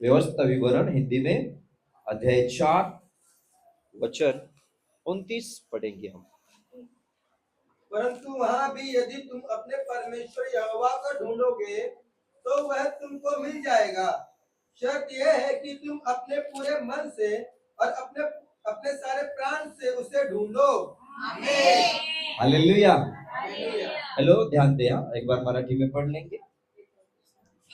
व्यवस्था विवरण हिंदी में अध्याय 4 वचन 29 पढ़ेंगे हम। परंतु वहां भी यदि तुम अपने परमेश्वर यहोवा को ढूंढोगे तो वह तुमको मिल जाएगा। शर्त यह है कि तुम अपने पूरे मन से और अपने अपने सारे प्राण से उसे ढूंढो। आमीन। हालेलुया। हालेलुया। हेलो, ध्यान दे, एक बार मराठी में पढ़ लेंगे।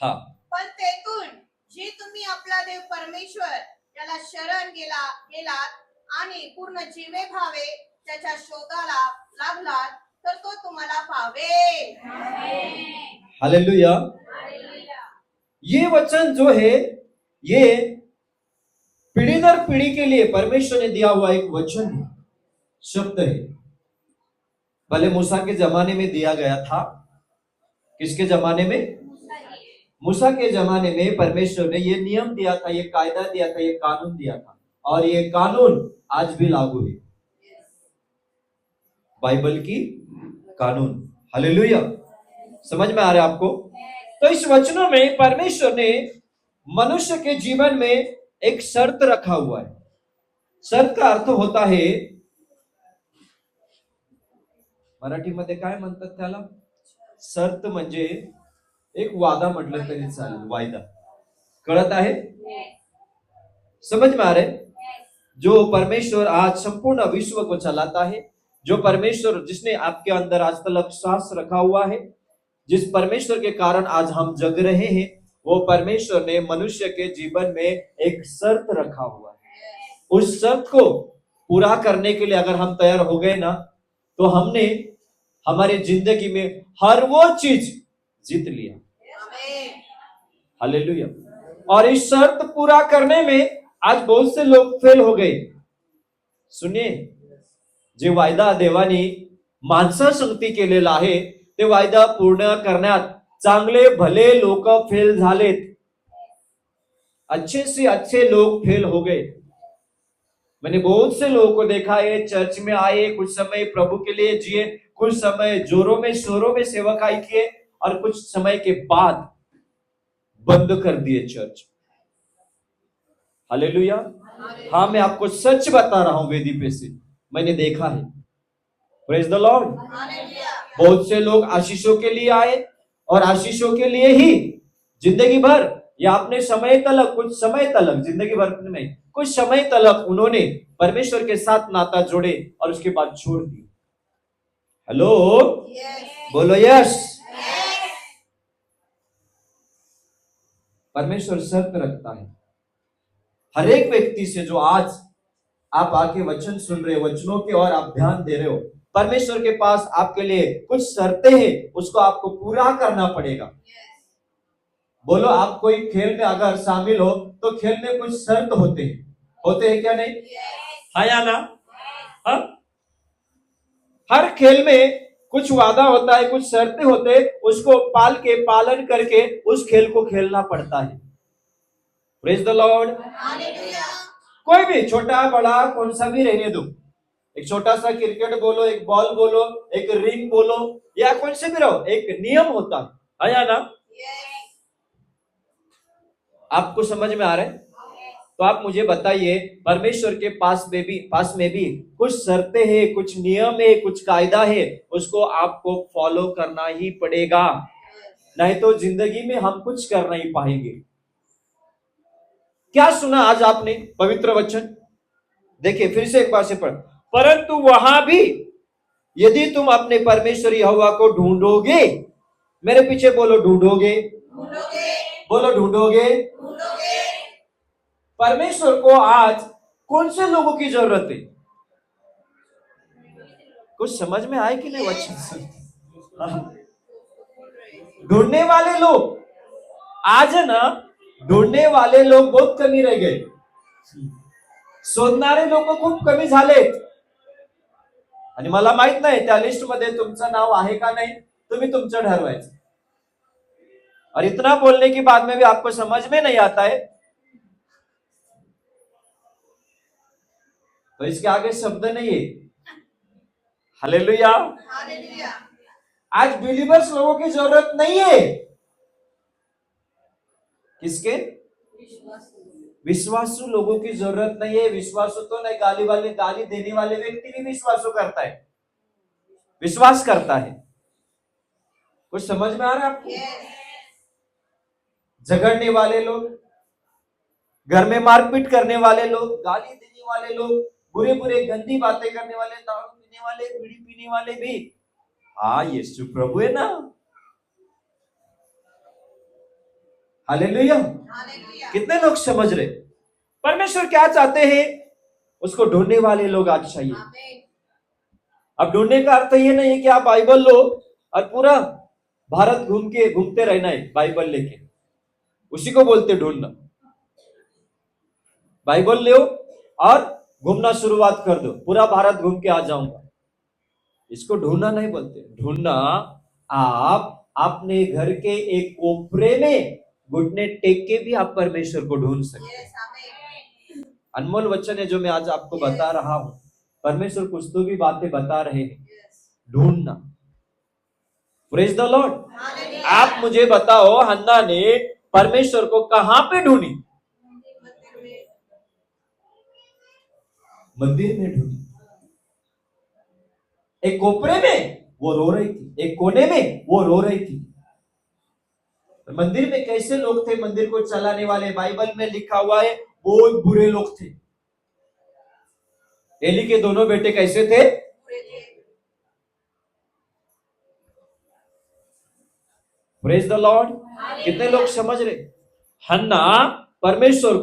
हाँ। पण तेथून जे तुम्ही आपला देव परमेश्वर त्याला शरण गेलात आणि पूर्ण जीवे भावे त्याच्या शोधाला लागलात तर तो तुम्हाला पावेल। हालेलुया। ये वचन जो है ये पीढ़ी दर पीढ़ी के लिए परमेश्वर ने दिया हुआ एक वचन है, शब्द है। भले मूसा के जमाने में दिया गया था। किसके जमाने में? मूसा के जमाने में परमेश्वर ने ये नियम दिया था, ये कायदा दिया था, ये कानून दिया था, और ये कानून आज भी लागू है। बाइबल की कानून। हालेलुया। समझ में आ रहा है आपको? तो इस वचनों में परमेश्वर ने मनुष्य के जीवन में एक शर्त रखा हुआ है। शर्त का अर्थ होता है, मराठीमध्ये काय म्हणतात त्याला? शर्त म्हणजे एक वादा म्हटलं तरी चालेल, वायदा। कळत आहे? समझ में आ रहे? जो परमेश्वर आज संपूर्ण विश्व को चलाता है, जो परमेश्वर जिसने आपके अंदर आज तक सांस रखा हुआ है, जिस परमेश्वर के कारण आज हम जग रहे हैं, वो परमेश्वर ने मनुष्य के जीवन में एक शर्त रखा हुआ है। उस शर्त को पूरा करने के लिए अगर हम तैयार हो गए ना, तो हमने हमारी जिंदगी में हर वो चीज जीत लिया। हालेलुया। और इस शर्त पूरा करने में आज बहुत से लोग फेल हो गए। सुनिए, जे वायदा देवानी माणसासंगती केलेला आहे ते वायदा पूर्ण करण्यात चांगले भले लोक फेल झालेत। अच्छे से अच्छे लोग फेल हो गए। मैंने बहुत से लोगों को देखा है, चर्च में आए, कुछ समय प्रभु के लिए जिए, कुछ समय जोरों में शोरों में सेवकाई किए, और कुछ समय के बाद बंद कर दिए चर्च। हालेलुया। हाँ, मैं आपको सच बता रहा हूं, वेदी पे से मैंने देखा है। Praise the Lord. बहुत से लोग आशीषों के लिए आए और आशीषों के लिए ही जिंदगी भर या अपने समय तलक, कुछ समय तलक, जिंदगी भर में कुछ समय तलक उन्होंने परमेश्वर के साथ नाता जोड़े और उसके बाद छोड़ दिए। हेलो, बोलो यस। परमेश्वर शर्त रखता है हर एक व्यक्ति से, जो आज आप आके वचन सुन रहे हो, वचनों के और आप ध्यान दे रहे हो, परमेश्वर के पास आपके लिए कुछ शर्तें हैं, उसको आपको पूरा करना पड़ेगा। बोलो, आप कोई खेल में अगर शामिल हो तो खेल में कुछ शर्त होते हैं क्या नहीं? हाँ या ना? हाँ? हर खेल में कुछ वादा होता है, कुछ शर्तें होते हैं, उसको पालन करके उस खेल को खेलना पड़ता है। Praise the Lord. कोई भी छोटा बड़ा कौन सा भी रहने दो, एक छोटा सा क्रिकेट बोलो, एक बॉल बोलो, एक रिंग बोलो, या कौन से भी रहो, एक नियम होता है या ना? आपको समझ में आ रहा है? तो आप मुझे बताइए, परमेश्वर के पास में भी कुछ शर्तें हैं, कुछ नियम है, कुछ कायदा है, उसको आपको फॉलो करना ही पड़ेगा, नहीं तो जिंदगी में हम कुछ कर नहीं पाएंगे। क्या सुना आज आपने पवित्र वचन? देखिए फिर से एक बार से पढ़। परंतु वहां भी यदि तुम अपने परमेश्वर यहोवा को ढूंढोगे, मेरे पीछे बोलो ढूंढोगे, बोलो ढूंढोगे। परमेश्वर को आज कौन से लोगों की जरूरत है? कुछ समझ में आए कि नहीं वचन से? ढूंढने वाले लोग आज ना, ढूंढने वाले लोग बहुत कमी रह गए, शोधणारे लोक खूप कमी झालेत। आणि मला माहित नाही त्या लिस्ट मध्ये तुमचं नाव आहे का नहीं, तुम्ही तुमचं ठरवायचं। और इतना बोलने के बाद में भी आपको समझ में नहीं आता है, तो इसके आगे शब्द नहीं है। हालेलुया। आज बिलीवर्स लोगों की जरूरत नहीं है। किसके? विश्वासु लोगों की जरूरत नहीं है। विश्वासु तो नहीं, गाली देने वाले व्यक्ति भी विश्वासु करता है, विश्वास करता है। कुछ समझ में आ रहा है आपको? झगड़ने वाले लोग, घर में मारपीट करने वाले लोग, गाली देने वाले लोग, बुरे बुरे गंदी बातें करने वाले, दारू पीने वाले, बीड़ी पीने वाले भी, हाँ यीशु प्रभु है ना। हालेलुया। कितने लोग समझ रहे? परमेश्वर क्या चाहते हैं? उसको ढूंढने वाले लोग आज चाहिए। अब ढूंढने का अर्थ ये नहीं है कि आप बाइबल लो और पूरा भारत घूमते रहना है बाइबल लेके, उसी को बोलते ढूंढना। बाइबल लो और घूमना शुरुआत कर दो, पूरा भारत घूम के आ जाऊंगा, इसको ढूंढना नहीं बोलते। ढूंढना, आप अपने घर के एक कोपरे में घुटने टेक के भी आप परमेश्वर को ढूंढ सकते। अनमोल वचन है जो मैं आज आपको बता रहा हूं। परमेश्वर कुछ तो भी बातें बता रहे हैं। ढूंढना। Praise the Lord. आप मुझे बताओ, हन्ना ने परमेश्वर को कहां पे ढूंढी? मंदिर में ढूंढी। एक कोपरे में वो रो रही थी, एक कोने में वो रो रही थी। मंदिर में कैसे लोग थे? मंदिर को चलाने वाले, बाइबल में लिखा हुआ है बहुत बुरे लोग थे। एली के दोनों बेटे कैसे थे? Praise the Lord. कितने लोग समझ रहे? हन्ना परमेश्वर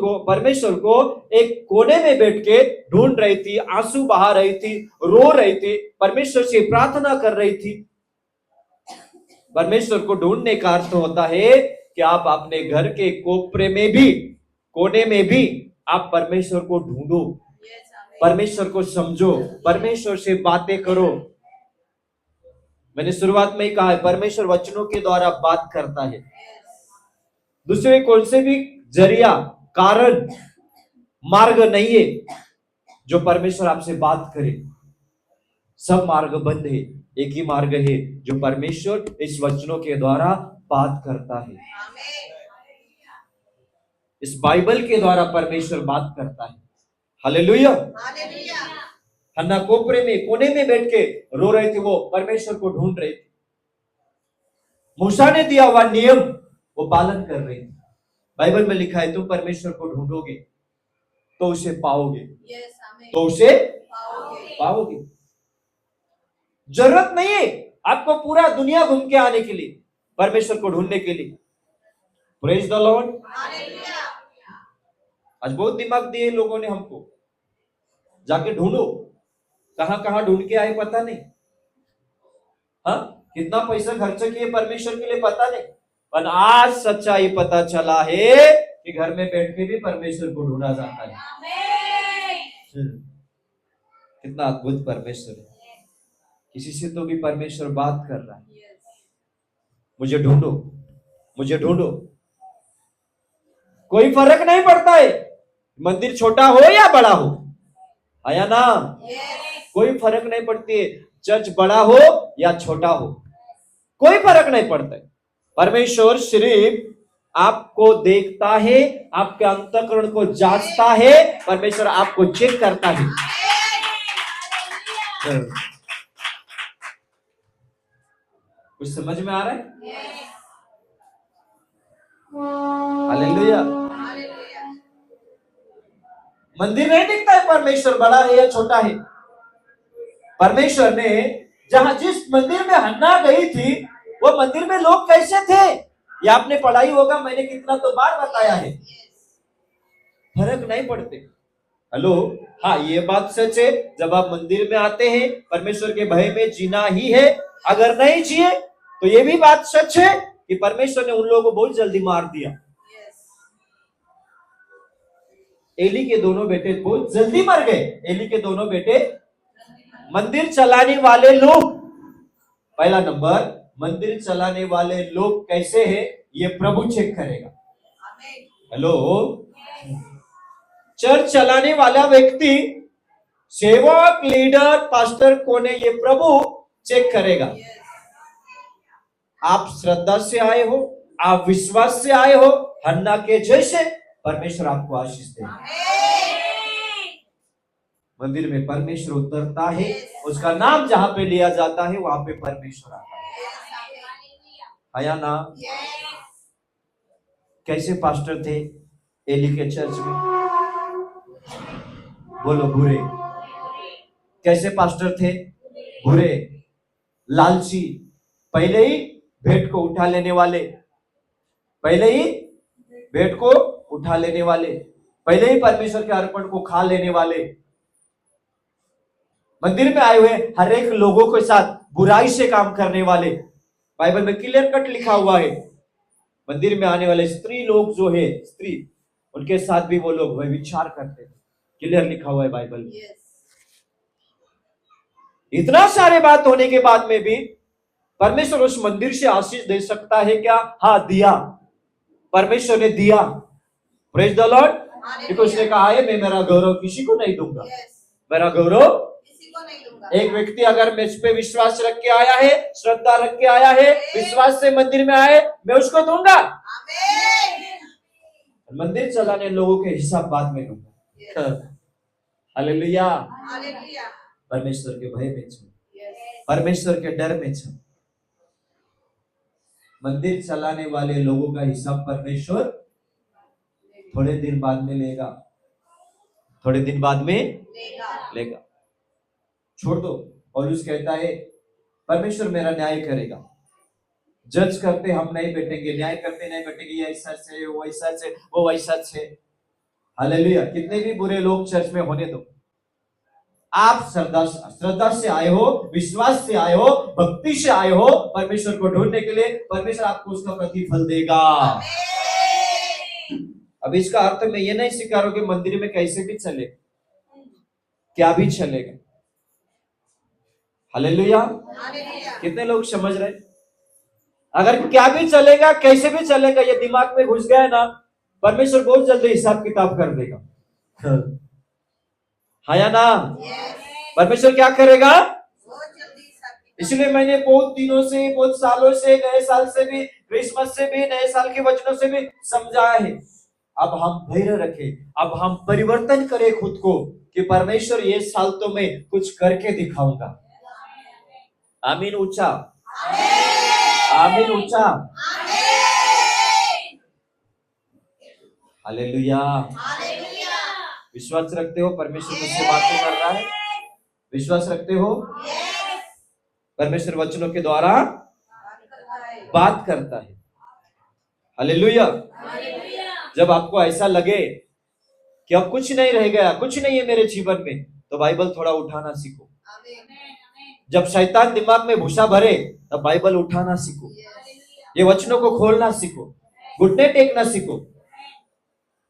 को एक कोने में बैठ के ढूंढ रही थी, आंसू बहा रही थी, रो रही थी, परमेश्वर से प्रार्थना कर रही थी। परमेश्वर को ढूंढने का अर्थ होता है कि आप अपने घर के कोपरे में भी, कोने में भी आप परमेश्वर को ढूंढो, परमेश्वर को समझो, परमेश्वर से बातें करो। मैंने शुरुआत में ही कहा है, परमेश्वर वचनों के द्वारा बात करता है। दूसरे कौन से भी जरिया, कारण, मार्ग नहीं है जो परमेश्वर आपसे बात करे। सब मार्ग बंद है, एक ही मार्ग है जो परमेश्वर इस वचनों के द्वारा बात करता है। इस बाइबल के द्वारा परमेश्वर बात करता है। हालेलुया। हन्ना कोपरे में, कोने में बैठ के रो रहे थे, वो परमेश्वर को ढूंढ रहे थे। मूसा ने दिया हुआ नियम वो पालन कर रहे थे। बाइबल में लिखा है, तुम परमेश्वर को ढूंढोगे तो उसे पाओगे, तो उसे पाओगे। जरूरत नहीं है आपको पूरा दुनिया घूम के आने के लिए, परमेश्वर को ढूंढने के लिए। Praise the Lord. आज बहुत दिमाग दिए लोगों ने हमको, जाके ढूंढो। कहां कहां ढूंढ के आए पता नहीं, हाँ कितना पैसा खर्च किए परमेश्वर के लिए पता नहीं, पर आज सच्चाई पता चला है कि घर में बैठ के भी परमेश्वर को ढूंढा जाता है। कितना अद्भुत परमेश्वर है। किसी से तो भी परमेश्वर बात कर रहा है, मुझे ढूंढो, मुझे ढूंढो। कोई फर्क नहीं पड़ता है मंदिर छोटा हो या बड़ा हो, आया ना? कोई फर्क नहीं पड़ती है चर्च बड़ा हो या छोटा हो, कोई फर्क नहीं पड़ता है। परमेश्वर सिर्फ आपको देखता है, आपके अंतःकरण को जांचता है, परमेश्वर आपको चेक करता है। कुछ समझ में आ रहा है? हालेलुया। मंदिर नहीं दिखता है परमेश्वर बड़ा है या छोटा है। परमेश्वर ने जहां जिस मंदिर में हन्ना गई थी, वो मंदिर में लोग कैसे थे ये आपने पढ़ाई होगा, मैंने कितना तो बार बताया है। फर्क नहीं पड़ते। हेलो, हाँ ये बात सच है, जब आप मंदिर में आते हैं परमेश्वर के भय में जीना ही है। अगर नहीं जिए तो ये भी बात सच है कि परमेश्वर ने उन लोगों को बहुत जल्दी मार दिया। एली के दोनों बेटे बहुत जल्दी मर गए। एली के दोनों बेटे। मंदिर चलाने वाले लोग, पहला नंबर, मंदिर चलाने वाले लोग कैसे हैं ये प्रभु चेक करेगा। हेलो, चर्च चलाने वाला व्यक्ति, सेवक, लीडर, पास्टर कौन है ये प्रभु चेक करेगा। आप श्रद्धा से आए हो, आप विश्वास से आए हो, हन्ना के जैसे परमेश्वर आपको आशीष दे। मंदिर में परमेश्वर उतरता है, उसका नाम जहां पे लिया जाता है वहां पे परमेश्वर आता है। आया ना? कैसे पास्टर थे एली के चर्च में? बोलो बुरे। कैसे पास्टर थे? बुरे, लालची, पहले ही भेंट को उठा लेने वाले, पहले ही भेंट को उठा लेने वाले, पहले ही परमेश्वर के अर्पण को खा लेने वाले, मंदिर में आए हुए हर एक लोगों के साथ बुराई से काम करने वाले। बाइबल में क्लियर कट लिखा हुआ है, मंदिर में आने वाले स्त्री लोग जो है, स्त्री, उनके साथ भी वो लोग व्यभिचार करते हैं। क्लियर लिखा हुआ है बाइबल में। इतना सारे बात होने के बाद में भी परमेश्वर उस मंदिर से आशीष दे सकता है क्या? हाँ, दिया। परमेश्वर ने दिया। Praise the Lord. क्योंकि उसने कहा है मैं मेरा गौरव किसी को नहीं दूंगा, मेरा गौरव किसी को नहीं दूंगा। एक व्यक्ति अगर मुझ पे विश्वास रख के आया है, श्रद्धा रख के आया है, विश्वास से मंदिर में आए, मैं उसको दूंगा। मंदिर चलाने लोगों के हिसाब बाद में दूंगा। हालेलुया। परमेश्वर के भय में चल, परमेश्वर के डर में चल। मंदिर चलाने वाले लोगों का हिसाब परमेश्वर थोड़े दिन बाद में लेगा, थोड़े दिन बाद में लेगा। छोड़ दो। पौलुस कहता है परमेश्वर मेरा न्याय करेगा। जज करते हम नहीं बैठेंगे, न्याय करते नहीं बैठेंगे, ये ऐसा से, वो ऐसा से, वो वैसा से। हालेलुया। कितने भी बुरे लोग चर्च में होने दो, आप श्रद्धा से आए हो, विश्वास से आए हो, भक्ति से आए हो परमेश्वर को ढूंढने के लिए, परमेश्वर आपको उसका प्रतिफल देगा। अब इसका अर्थ मैं ये नहीं सिखा रहा हूं कि मंदिर में कैसे भी चले, क्या भी चलेगा। हालेलुया। कितने लोग समझ रहे? अगर क्या भी चलेगा, कैसे भी चलेगा, ये दिमाग में घुस गया ना, परमेश्वर बहुत जल्दी हिसाब किताब कर देगा। हाँ या ना? परमेश्वर क्या करेगा? इसलिए मैंने बहुत दिनों से, बहुत सालों से, नए साल से भी, क्रिसमस से भी, नए साल के वचनों से भी समझाया है। अब हम धैर्य रखें, अब हम परिवर्तन करें खुद को कि परमेश्वर ये साल तो मैं कुछ करके दिखाऊंगा। आमीन ऊंचा, आमीन ऊंचा। हालेलुया। विश्वास रखते हो परमेश्वर मुझसे बातें कर रहा है? विश्वास रखते हो? परमेश्वर वचनों के द्वारा बात करता है। हालेलुया। जब आपको ऐसा लगे कि अब कुछ नहीं रह गया, कुछ नहीं है मेरे जीवन में, तो बाइबल थोड़ा उठाना सीखो। जब शैतान दिमाग में भूसा भरे, तब बाइबल उठाना सीखो, ये वचनों को खोलना सीखो, घुटने टेकना सीखो।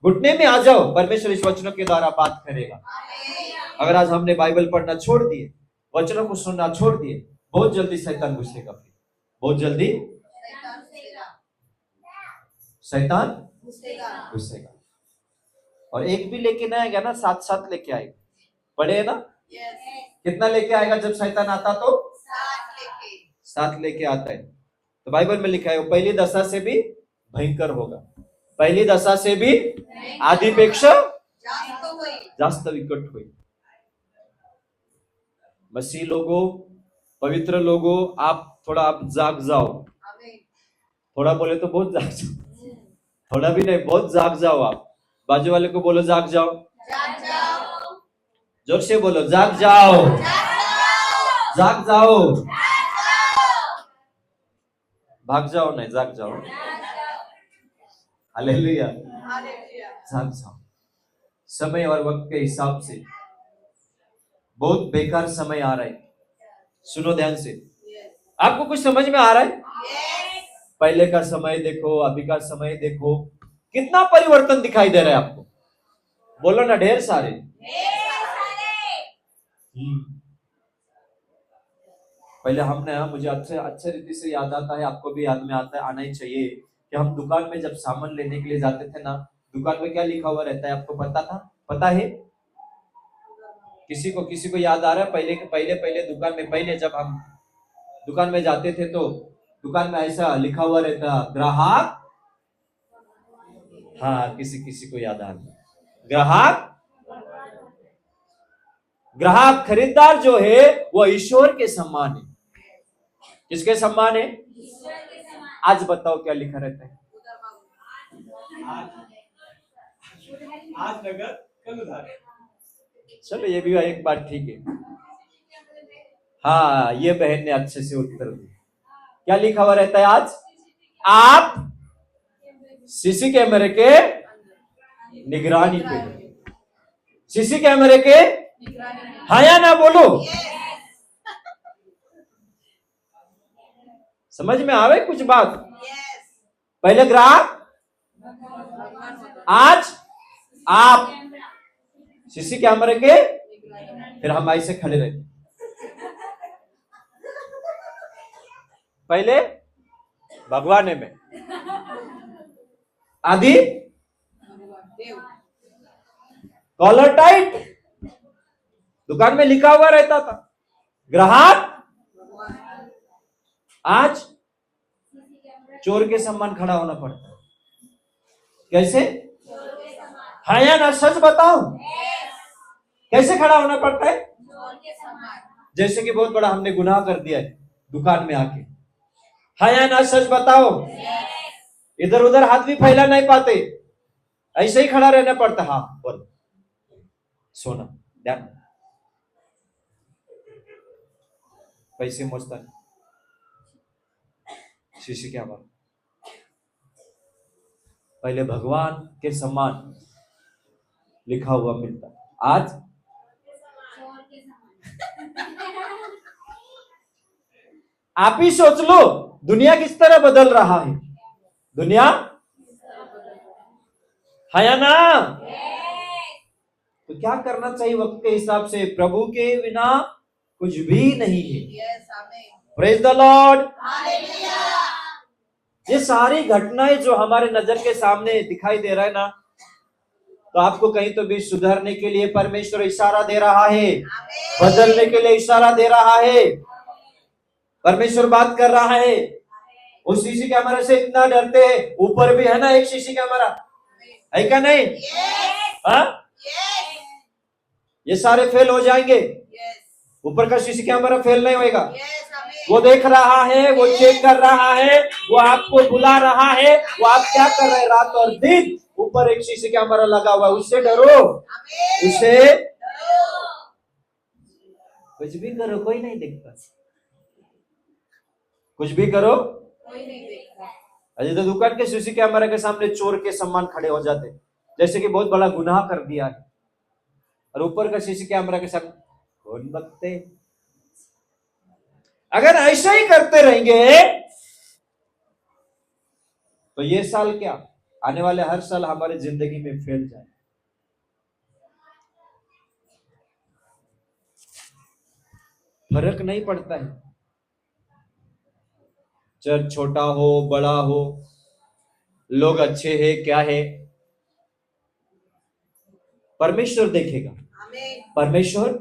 घुटने में आ जाओ, परमेश्वर इस वचनों के द्वारा बात करेगा। अगर आज हमने बाइबल पढ़ना छोड़ दिए, वचनों को सुनना छोड़ दिए, बहुत जल्दी शैतान घुसेगा, फिर बहुत जल्दी शैतान घुसेगा। और एक भी लेके ना आएगा ना, साथ साथ लेके आएगा। पढ़े ना? कितना लेके आएगा? जब शैतान आता तो साथ लेके आता है। तो बाइबल में लिखा है वो पहली दशा से भी भयंकर होगा, पहली दशा से भी आदिपेक्षा जास्त विकट हुई। मसीह लोगों, पवित्र लोगों, आप थोड़ा आप जाग जाओ। थोड़ा बोले तो बहुत जाग जाओ, थोड़ा भी नहीं, बहुत जाग जाओ। आप बाजू वाले को बोलो जाग जाओ, जोर से बोलो जाग जाओ, जाग जाओ। भाग जाओ नहीं, जाग जाओ। हालेलुया। जाग जाओ। समय और वक्त के हिसाब से बहुत बेकार समय आ रहा है। सुनो ध्यान से, आपको कुछ समझ में आ रहा है? पहले का समय देखो, अभी का समय देखो, कितना परिवर्तन दिखाई दे रहा है आपको। बोलो ना, ढेर सारे। पहले हमने, मुझे अच्छे रीति से याद आता है, आपको भी याद में आना ही चाहिए कि हम दुकान में जब सामान लेने के लिए जाते थे ना, दुकान में क्या लिखा हुआ रहता है आपको पता था? पता है? किसी को याद आ रहा है? पहले दुकान में, पहले जब हम दुकान में जाते थे तो दुकान में ऐसा लिखा हुआ रहता, ग्राहक हाँ, किसी किसी को याद आ गया। ग्राहक खरीदार जो है वो ईश्वर के समान है। किसके समान है? आज बताओ क्या लिखा रहता है? आज नगद कल उधार। चलो ये भी एक बात ठीक है। हाँ, ये बहन ने अच्छे से उत्तर दिया। क्या लिखा हुआ रहता है आज? आप सीसी कैमरे के निगरानी पे हो। सीसी कैमरे के हाँ या ना बोलो। समझ में आवे कुछ बात? पहले ग्राहक, आज आप सीसी कैमरे के, फिर हम ऐसे खड़े रहते। पहले भगवान में, आदि कॉलर टाइट दुकान में लिखा हुआ रहता था। ग्राहक आज चोर के सम्मान खड़ा होना पड़ता है। कैसे? हाँ या ना, सच बताओ। कैसे खड़ा होना पड़ता है? जैसे कि बहुत बड़ा हमने गुनाह कर दिया है दुकान में आके। हाँ या ना, सच बताओ। इधर उधर हाथ भी फैला नहीं पाते, ऐसे ही खड़ा रहना पड़ता। हाँ बोल, सोना ध्यान, पैसे मोचता नहीं, शीशी क्या बात। पहले भगवान के समान लिखा हुआ मिलता, आज आप ही सोच लो दुनिया किस तरह बदल रहा है। दुनिया है या ना? तो क्या करना चाहिए वक्त के हिसाब से? प्रभु के बिना कुछ भी नहीं है। Praise the Lord. ये सारी घटनाएं जो हमारे नजर के सामने दिखाई दे रहा है ना, तो आपको कहीं तो भी सुधरने के लिए परमेश्वर इशारा दे रहा है, बदलने के लिए इशारा दे रहा है। परमेश्वर बात कर रहा है। उस सीसी कैमरा से इतना डरते हैं, ऊपर भी है ना एक सीसी कैमरा, है क्या नहीं? हाँ, ये सारे फेल हो जाएंगे, ऊपर का सीसी कैमरा फेल नहीं होएगा। वो देख रहा है, वो चेक कर रहा है, वो आपको बुला रहा है, वो आप क्या कर रहे हैं रात और दिन। ऊपर एक सीसी कैमरा लगा हुआ है, उससे डरो, उससे कुछ भी करो कोई नहीं देखता, कुछ भी करो अजय। तो दुकान के सीसी कैमरा के सामने चोर के सम्मान खड़े हो जाते, जैसे कि बहुत बड़ा गुनाह कर दिया है, और ऊपर का सीसी कैमरा के सामने कौन बकते। अगर ऐसा ही करते रहेंगे तो ये साल क्या, आने वाले हर साल हमारी जिंदगी में फैल जाए। फर्क नहीं पड़ता है, चर्च छोटा हो बड़ा हो, लोग अच्छे हैं क्या है, परमेश्वर देखेगा, परमेश्वर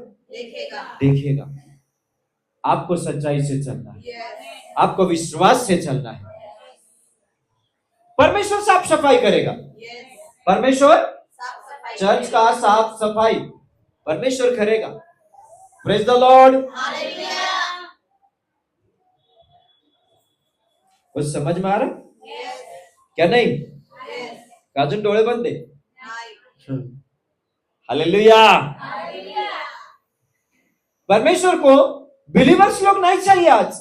देखेगा। आपको सच्चाई से चलना है, आपको विश्वास से चलना है। परमेश्वर साफ सफाई करेगा, परमेश्वर चर्च का साफ सफाई परमेश्वर करेगा। Praise the Lord. कुछ समझ में आ रहा क्या? नहीं? काजून डोळे बंद है। हालेलुया। परमेश्वर को बिलीवर्स लोग नहीं चाहिए आज,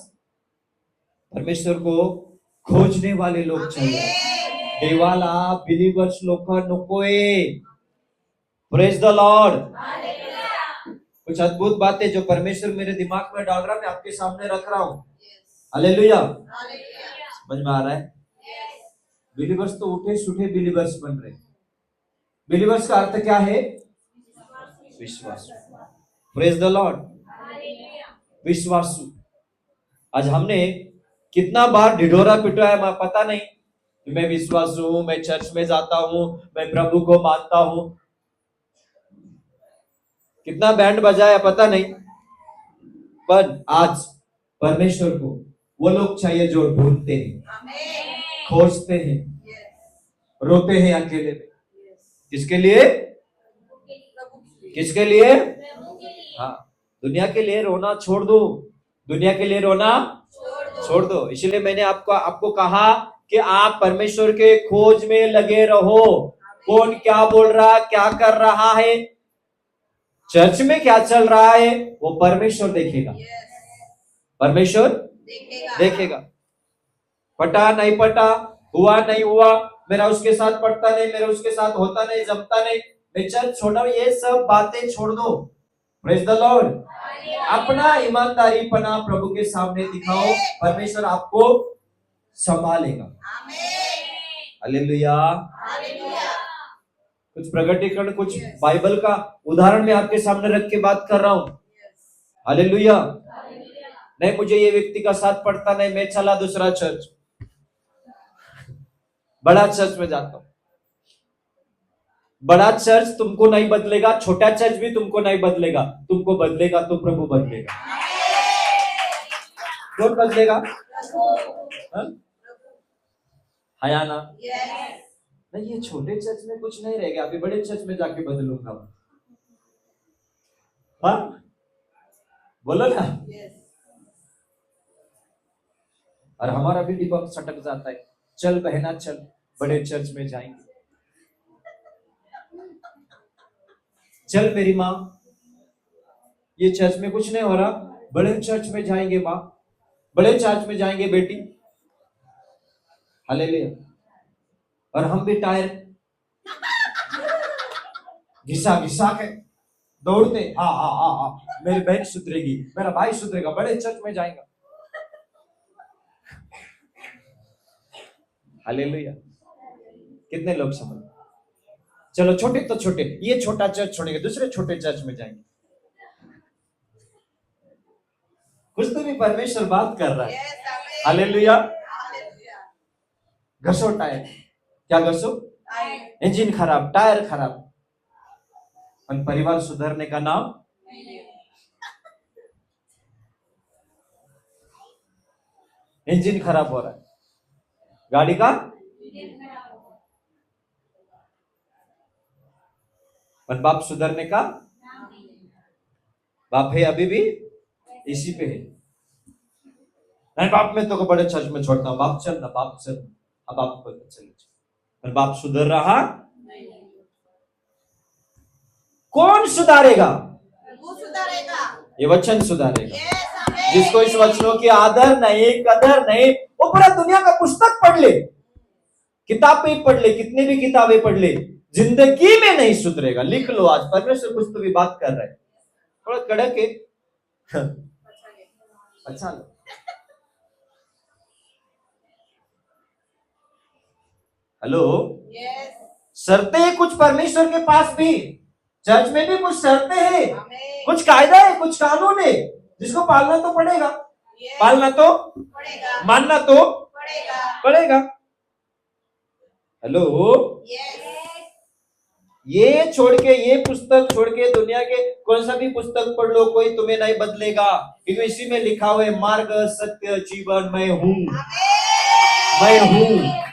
परमेश्वर को खोजने वाले लोग चाहिए। देवाला बिलीवर्स लोक नकोय। Praise the Lord. कुछ अद्भुत बातें जो परमेश्वर मेरे दिमाग में डाल रहा, मैं आपके सामने रख रहा हूं। हालेलुया। समझ में आ रहा है? बिलीवर्स तो उठे सूठे बिलीवर्स बन रहे। बिलीवर्स का अर्थ क्या है? विश्वासु। Praise the Lord. विश्वासु। आज हमने कितना बार ढिढोरा पिटवाया पता नहीं कि मैं विश्वासु हूं, मैं चर्च में जाता हूं, मैं प्रभु को मानता हूं, कितना बैंड बजाया पता नहीं। पर आज परमेश्वर को वो लोग चाहिए जो ढूंढते हैं, खोजते हैं, रोते हैं अकेले में। किसके लिए? किसके लिए? हाँ, दुनिया के लिए रोना छोड़ दो। दुनिया के लिए रोना छोड़ दो। इसलिए मैंने आपको कहा कि आप परमेश्वर के खोज में लगे रहो। कौन क्या बोल रहा, क्या कर रहा है, चर्च में क्या चल रहा है, वो परमेश्वर देखेगा। परमेश्वर देखेगा। पटा नहीं पटा, हुआ नहीं हुआ, मेरा उसके साथ पढ़ता नहीं, मेरा उसके साथ होता नहीं, जमता नहीं, मैं चर्च छोड़ा, ये सब बातें छोड़ दो। Praise the Lord. अपना ईमानदारीपना प्रभु के सामने दिखाओ, परमेश्वर आपको संभालेगा। हालेलुया। कुछ प्रगटीकरण, कुछ बाइबल का उदाहरण मैं आपके सामने रख के बात कर रहा हूं। हालेलुया। नहीं, मुझे ये व्यक्ति का साथ पड़ता नहीं, मैं चला दूसरा चर्च, बड़ा चर्च में जाता हूं। बड़ा चर्च तुमको नहीं बदलेगा, छोटा चर्च भी तुमको नहीं बदलेगा। तुमको बदलेगा तो प्रभु बदलेगा। कौन बदलेगा? है या ना? नहीं, ये छोटे चर्च में कुछ नहीं रहेगा, अभी बड़े चर्च में जाके बदलूंगा। हाँ, बोलो ना। और हमारा भी दिमाग सटक जाता है, चल बहना चल, बड़े चर्च में जाएंगे। चल मेरी माँ, ये चर्च में कुछ नहीं हो रहा, बड़े चर्च में जाएंगे माँ, बड़े चर्च में जाएंगे बेटी। हालेलुया। और हम भी टायर घिसा घिसा के दौड़ते, हाँ हाँ हाँ हाँ, मेरी बहन सुधरेगी, मेरा भाई सुधरेगा, बड़े चर्च में जाएगा। हालेलुया। कितने लोग समझ? चलो छोटे तो छोटे, ये छोटा चर्च छोड़ेंगे, दूसरे छोटे चर्च में जाएंगे। कुछ तो भी परमेश्वर बात कर रहा है। हालेलुया। घसो टायर, क्या घसो? इंजन खराब, टायर खराब, और परिवार सुधरने का नाम। इंजन खराब हो रहा है गाड़ी का, पर बाप सुधरने का बाप है, अभी भी इसी पे है। नहीं बाप, मैं तो बड़े चर्च में छोड़ता हूँ, बाप चल ना, बाप चल, अब बाप को चल, पर बाप सुधर रहा। कौन सुधारेगा? वो सुधारेगा, ये वचन सुधारेगा। जिसको इस वचनों की आदर नहीं, कदर नहीं, वो पूरा दुनिया का पुस्तक पढ़ ले, किताबें पढ़ ले, कितनी भी किताबें पढ़ ले, जिंदगी में नहीं सुधरेगा। लिख लो आज, परमेश्वर कुछ तो भी बात कर रहा है, थोड़ा कड़क है। अच्छा लो। हेलो। शर्तें कुछ परमेश्वर के पास भी, चर्च में भी कुछ शर्तें हैं, कुछ कायदा है, कुछ कानून है, जिसको पालना तो पड़ेगा, पालना तो पड़ेगा, मानना तो पड़ेगा। हेलो। ये छोड़ के, ये पुस्तक छोड़ के दुनिया के कौन सा भी पुस्तक पढ़ लो, कोई तुम्हें नहीं बदलेगा, क्योंकि इसी में लिखा हुआ है, मार्ग सत्य जीवन मैं हूं, मैं हूं।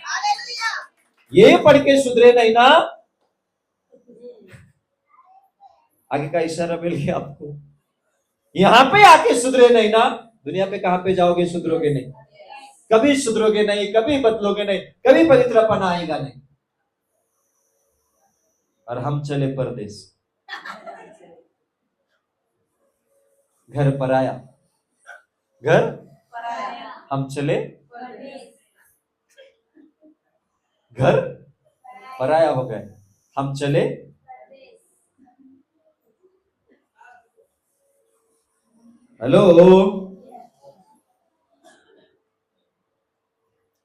ये पढ़ के सुधरे नहीं ना, आगे का इशारा मिल गया आपको। यहां पे आके सुधरे नहीं ना, दुनिया पे कहां पे जाओगे? सुधरोगे नहीं, कभी सुधरोगे नहीं, कभी बदलोगे नहीं, कभी पवित्रपना आएगा नहीं। और हम चले परदेश, घर पराया, घर हम चले, घर पराया हो गए, हम चले। हेलो।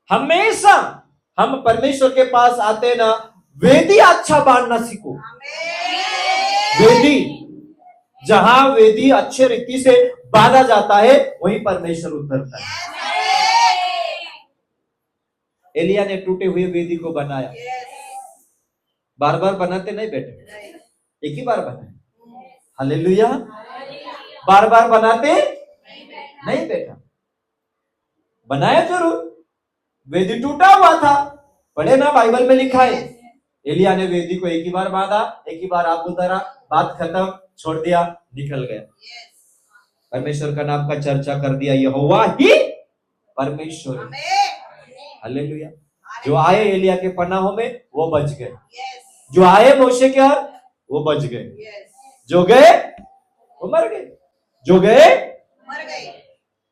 हमेशा हम परमेश्वर के पास आते ना, वेदी अच्छा बांधना सीखो। वेदी, जहां वेदी अच्छे रीति से बांधा जाता है, वहीं परमेश्वर उतरता है। एलिया ने टूटे हुए वेदी को बनाया, बार बार बनाते नहीं बेटे, एक ही बार बनाए। हालेलुया। बार बार बनाते नहीं बेटा, बनाया जरूर, वेदी टूटा हुआ था, पढ़े ना, बाइबल में लिखा है। एलिया ने वेदी को एक ही बार बांधा, एक ही बार आग उतारा, बात खत्म, छोड़ दिया, निकल गया। परमेश्वर का नाम का चर्चा कर दिया, यहोवा ही परमेश्वर है। आमीन। हालेलुया। जो आए एलिया के पनाहों में वो बच गए, जो आए मोशे के और वो बच गए, जो गए वो मर गए, जो गए मर गए।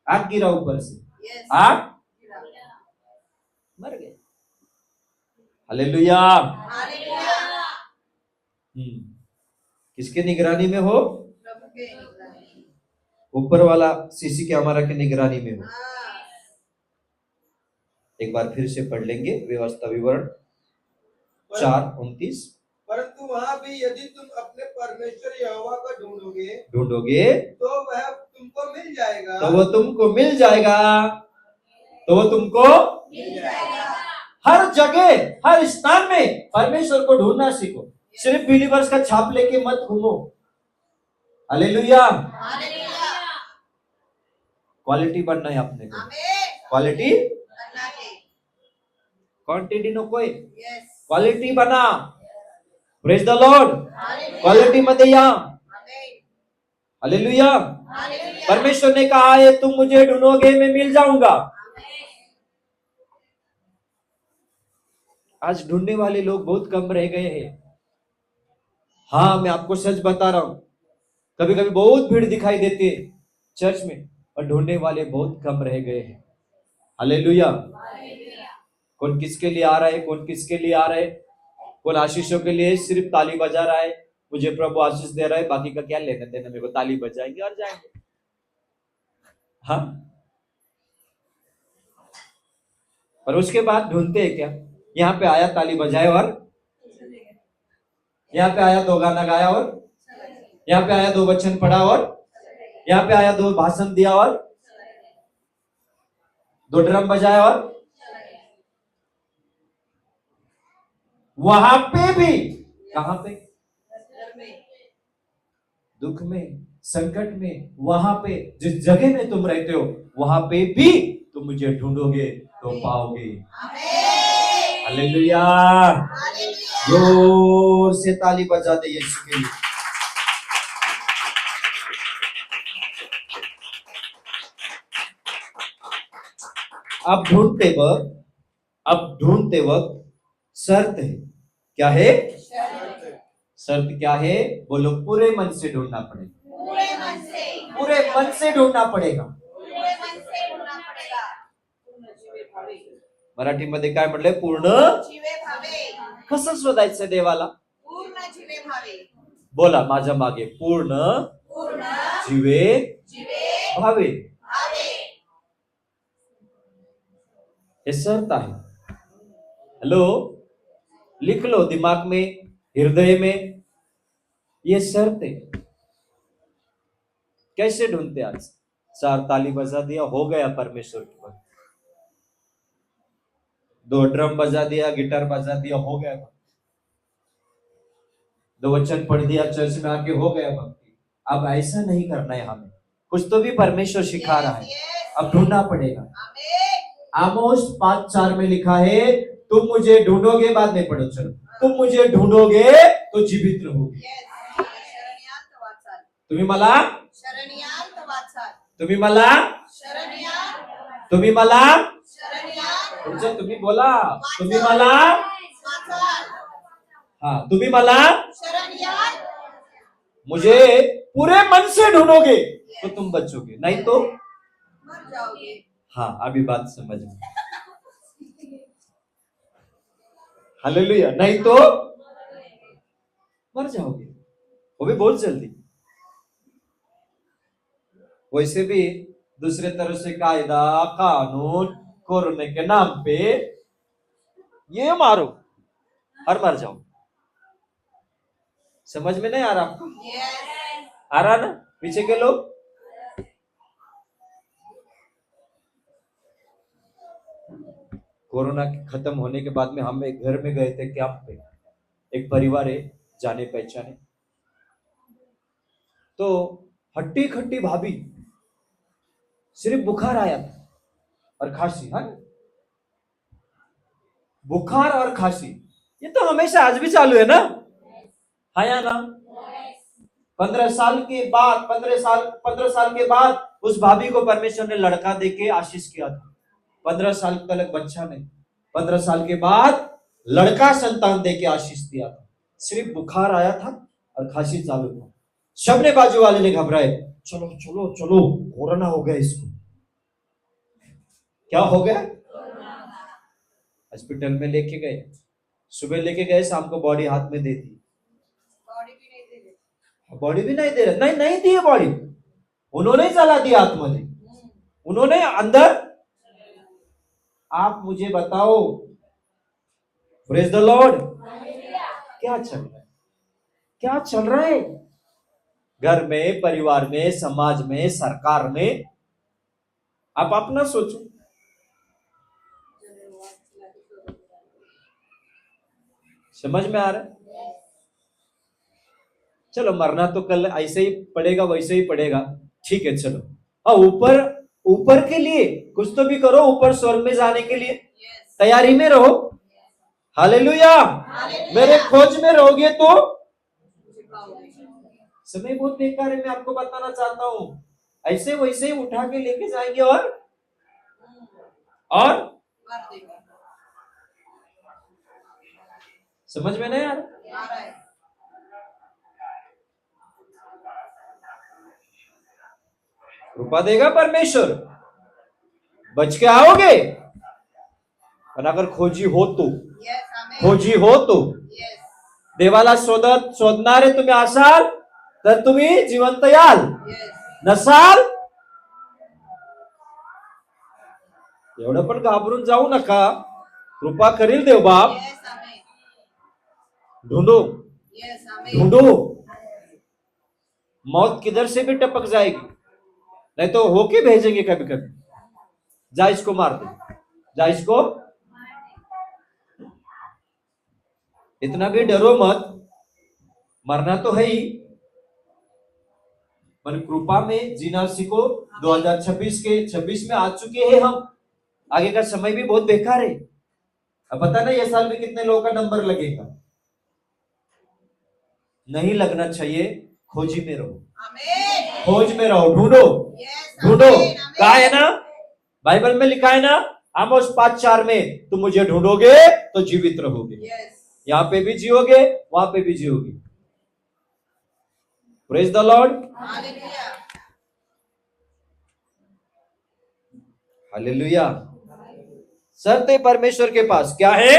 आग गिरा ऊपर से, आग मर गए। हालेलुया। हालेलुया। किसके निगरानी में हो? प्रभु के निगरानी। ऊपर वाला सीसी कैमरा के निगरानी में हो। एक बार फिर से पढ़ लेंगे व्यवस्था विवरण 4:29। परंतु वहां भी यदि तुम अपने परमेश्वर यहोवा को ढूंढोगे तो वह तुमको मिल जाएगा, तो वो तुमको मिल जाएगा, तो वो तुमको मिल जाएगा। हर जगह हर स्थान में परमेश्वर को ढूंढना सीखो। सिर्फ बिलीवर्स का छाप लेके मत घूमो। हालेलुया। हालेलुया। क्वालिटी बनना है अपने को, आमीन। क्वालिटी, करना है। क्वांटिटी नो कोई, यस। क्वालिटी बना। Praise the Lord. Hallelujah. Quality मध्ये या। आमीन। हालेलुया। हालेलुया। परमेश्वर ने कहा है तुम मुझे ढूंढोगे मैं मिल जाऊंगा। आज ढूंढने वाले लोग बहुत कम रह गए हैं। हाँ, मैं आपको सच बता रहा हूं, कभी कभी बहुत भीड़ दिखाई देती है चर्च में, और ढूंढने वाले बहुत कम रह गए हैं। हालेलुया। कौन किसके लिए आ रहा है, कौन किसके लिए आ रहा है, कौन आशीषों के लिए सिर्फ ताली बजा रहा है, मुझे प्रभु आशीष दे रहा है, बाकी का क्या लेना देना, मेरे को ताली बजाएंगे और जाएंगे। हाँ, और उसके बाद ढूंढते हैं क्या? यहाँ पे आया ताली बजाए और यहाँ पे आया 2 गाना गाया और यहाँ पे आया 2 वचन पढ़ा और यहाँ पे आया 2 भाषण दिया और 2 ड्रम बजाया और वहां पे भी, कहां पे? दुख में, संकट में, वहां पे जिस जगह में तुम रहते हो वहां पे भी तुम मुझे ढूंढोगे तो पाओगे। हालेलुया। जोर से ताली बजा दे यीशु के लिए। अब ढूंढते वक्त शर्त है। क्या है? शर्त क्या है? बोलो, पूरे मन से ढूंढना पड़ेगा। पूरे मन से ढूंढना पड़ेगा। मराठीमध्ये काय म्हटलंय? पूर्ण जीवे भावे। कसं शोधायचं देवाला? पूर्ण जीवे भावे। बोला माझ्या मागे, पूर्ण जीवे भावे। हे शर्त आहे। हेलो, लिख लो दिमाग में, हृदय में, ये शर्त है। कैसे ढूंढते? आज 4 ताली बजा दिया, हो गया परमेश्वर के पास। 2 ड्रम बजा दिया, गिटार बजा दिया, हो गया। 2 वचन पढ़ दिया, चर्च में आके हो गया भक्ति। अब ऐसा नहीं करना है हमें, कुछ तो भी परमेश्वर सिखा रहा है, अब ढूंढना पड़ेगा। आमोस 5:4 में लिखा है, तुम मुझे ढूंढोगे, बाद में पढ़ो, चलो, तुम मुझे ढूंढोगे तो जीवित रहोगे। तुम्ही मला तुमचं तुम्ही बोला, तुम्ही मला, हाँ, तुम्ही मला मुझे पूरे मन से ढूंढोगे तो तुम बचोगे, नहीं तो मर जाओगे। हाँ, अभी बात समझ में। हालेलुया। नहीं तो मर जाओगे, वो भी बहुत जल्दी। वैसे भी दूसरे तरह से कायदा कानून करने के नाम पे ये मारो और मर जाओ। समझ में नहीं आ रहा आपको? आ रहा ना पीछे के लोग? कोरोना खत्म होने के बाद में हम एक घर में गए थे कैंप पे, एक परिवार है जाने पहचाने, तो हट्टी खट्टी भाभी, सिर्फ बुखार आया था और खांसी। हाँ, बुखार और खांसी, ये तो हमेशा आज भी चालू है ना, हाँ या ना? 15 साल के बाद उस भाभी को परमेश्वर ने लड़का देके आशीष किया था। 15 साल तक बच्चा नहीं, 15 साल के बाद लड़का संतान देके आशीष दिया था। सिर्फ बुखार आया था और खांसी चालू था। सबने बाजू वाले ने घबराए, चलो चलो चलो कोरोना हो गया इसको। क्या हो गया? हॉस्पिटल में लेके गए, सुबह लेके गए, शाम को बॉडी हाथ में दे दी। बॉडी भी नहीं दे रहे, नहीं दी है बॉडी, उन्होंने ही जला दिया आत्मधि, उन्होंने अंदर। आप मुझे बताओ, प्रेज द लॉर्ड, क्या चल रहा है? क्या चल रहा है घर में, परिवार में, समाज में, सरकार में? आप अपना सोचो। समझ में आ रहा है? चलो मरना तो कल ऐसे ही पड़ेगा, वैसे ही पड़ेगा, ठीक है चलो। हाँ, ऊपर के लिए कुछ तो भी करो, ऊपर स्वर्ग में जाने के लिए तैयारी में रहो। हालेलुया। मेरे खोज में रहोगे तो समय बहुत बेकार है, मैं आपको बताना चाहता हूं। ऐसे वैसे ही उठा के लेके जाएंगे और समझ में नहीं आ रहा? कृपा देगा परमेश्वर, बच के आओगे। और अगर खोजी हो तो देवाला शोधणारे तुम्ही असाल तर तुम्ही जिवंत याल, नसाल एवढं पण घाबरून जाऊ नका। कृपा करील देव बाप। ढूंढो, मौत किधर से भी टपक जाएगी, नहीं तो होके भेजेंगे कभी कभी, जा इसको मार दे, जा इसको। इतना भी डरो मत, मरना तो है ही, पर कृपा में जीना सीखो। 2026 में आ चुके हैं हम, आगे का समय भी बहुत बेकार है। अब पता नहीं ये साल में कितने लोगों का नंबर लगेगा। नहीं लगना चाहिए, खोजी में रहो, खोज में रहो, ढूंढो। कहा है ना, बाइबल में लिखा है ना, आमोस 5:4 में, तुम मुझे ढूंढोगे तो जीवित रहोगे। यहाँ पे भी जियोगे, वहां पे भी जियोगे। Praise the Lord, hallelujah. शर्त परमेश्वर के पास क्या है?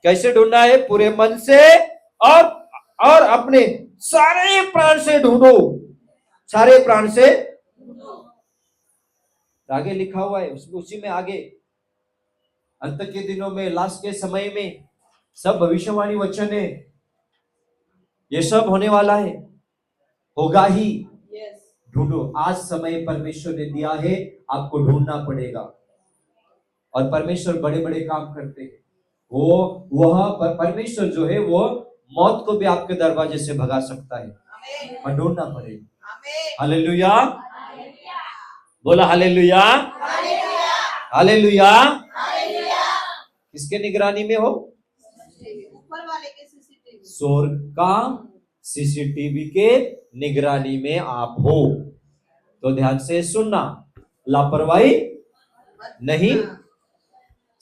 कैसे ढूंढना है? पूरे मन से और अपने सारे प्राण से ढूंढो, सारे प्राण से। आगे लिखा हुआ है उसी में आगे, अंत के दिनों में, लास्ट के समय में सब भविष्यवाणी वचन है, ये सब होने वाला है, होगा ही। ढूंढो, आज समय परमेश्वर ने दिया है, आपको ढूंढना पड़ेगा। और परमेश्वर बड़े बड़े काम करते हैं। वह परमेश्वर जो है वो मौत को भी आपके दरवाजे से भगा सकता है, और ढूंढना पड़ेगा। हालेलुया, बोला हालेलुया, हालेलुया। किसके निगरानी में हो? ऊपर वाले के सीसीटीवी, स्वर्ग का सीसीटीवी के निगरानी में आप हो। तो ध्यान से सुनना, लापरवाही नहीं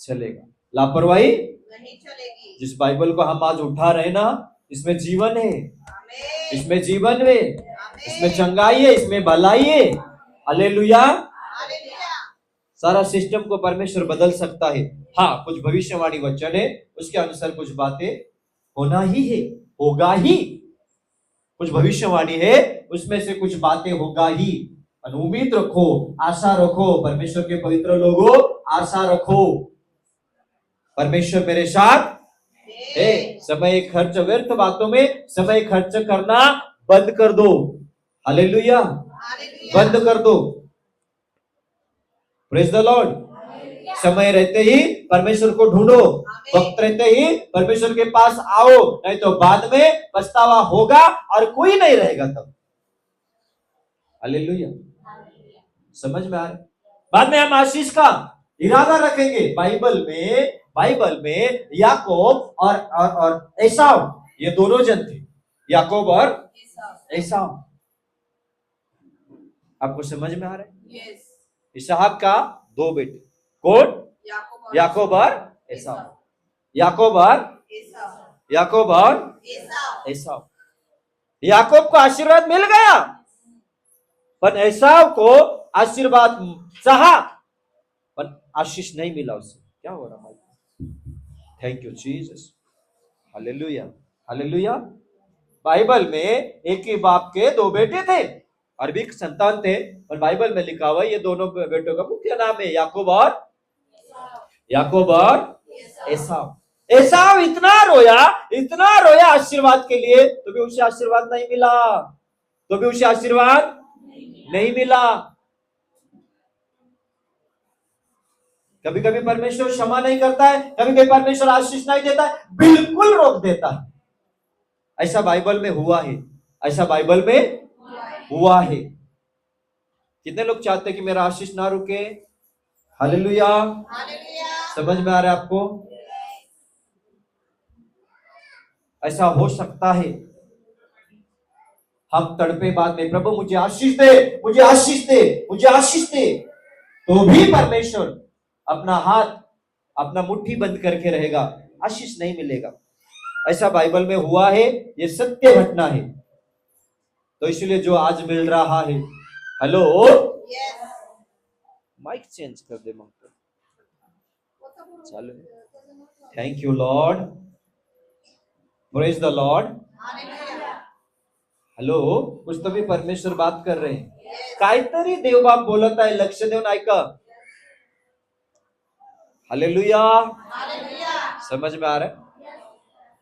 चलेगा, लापरवाही नहीं चलेगी। जिस बाइबल को हम आज उठा रहे ना, इसमें जीवन है, इसमें जीवन है, इसमें चंगाई है, इसमें भलाई है। हालेलुया। सारा सिस्टम को परमेश्वर बदल सकता है। हाँ, कुछ भविष्यवाणी वचन है, उसके अनुसार कुछ बातें होना ही है, होगा ही। कुछ भविष्यवाणी है, उसमें से कुछ बातें होगा ही। उम्मीद रखो, आशा रखो, परमेश्वर के पवित्र लोगों, आशा रखो, परमेश्वर मेरे साथ है। समय खर्च, व्यर्थ बातों में समय खर्च करना बंद कर दो। हालेलुया, बंद कर दो। Praise the Lord. समय रहते ही परमेश्वर को ढूंढो, वक्त रहते ही परमेश्वर के पास आओ, नहीं तो बाद में पछतावा होगा और कोई नहीं रहेगा तब। हालेलुया, समझ में आ रहा? बाद में हम आशीष का इरादा रखेंगे। बाइबल में याकूब और एसाव, ये दोनों जन थे, याकूब और एसाव। आपको समझ में आ रहा है? यस। इसहाक का दो बेटे, कौन? याकूब और एसाव। याकूब और एसाव। याकूब को आशीर्वाद मिल गया, पर एसाव को आशीर्वाद चाहा, पर आशीष नहीं मिला उसे। क्या हो रहा है? Thank you Jesus, hallelujah, hallelujah. Bible में एक ही बाप के दो बेटे थे, अरबी संतान थे, और बाइबल में लिखा हुआ ये दोनों बेटों का मुख्य नाम है याकूब और एसाव। एसाव इतना रोया आशीर्वाद के लिए, तो भी उसे आशीर्वाद नहीं मिला। कभी कभी परमेश्वर क्षमा नहीं करता है, कभी कभी परमेश्वर आशीष नहीं देता है, बिल्कुल रोक देता है। ऐसा बाइबल में हुआ है। कितने लोग चाहते हैं कि मेरा आशीष ना रुके? हालेलुया। समझ में आ रहा है आपको? ऐसा हो सकता है हम तड़पे बाद में, प्रभु मुझे आशीष दे, तो भी परमेश्वर अपना हाथ, अपना मुट्ठी बंद करके रहेगा, आशीष नहीं मिलेगा। ऐसा बाइबल में हुआ है, ये सत्य घटना है। तो इसलिए जो आज मिल रहा है, हेलो, माइक चेंज कर दे, चलो। Thank you Lord, praise the Lord. Hello, कुछ तो भी परमेश्वर बात कर रहे हैं, काहीतरी देवबाप बोलत आहे, लक्ष देऊन ऐका। हालेलुया, समझ में आ रहा है?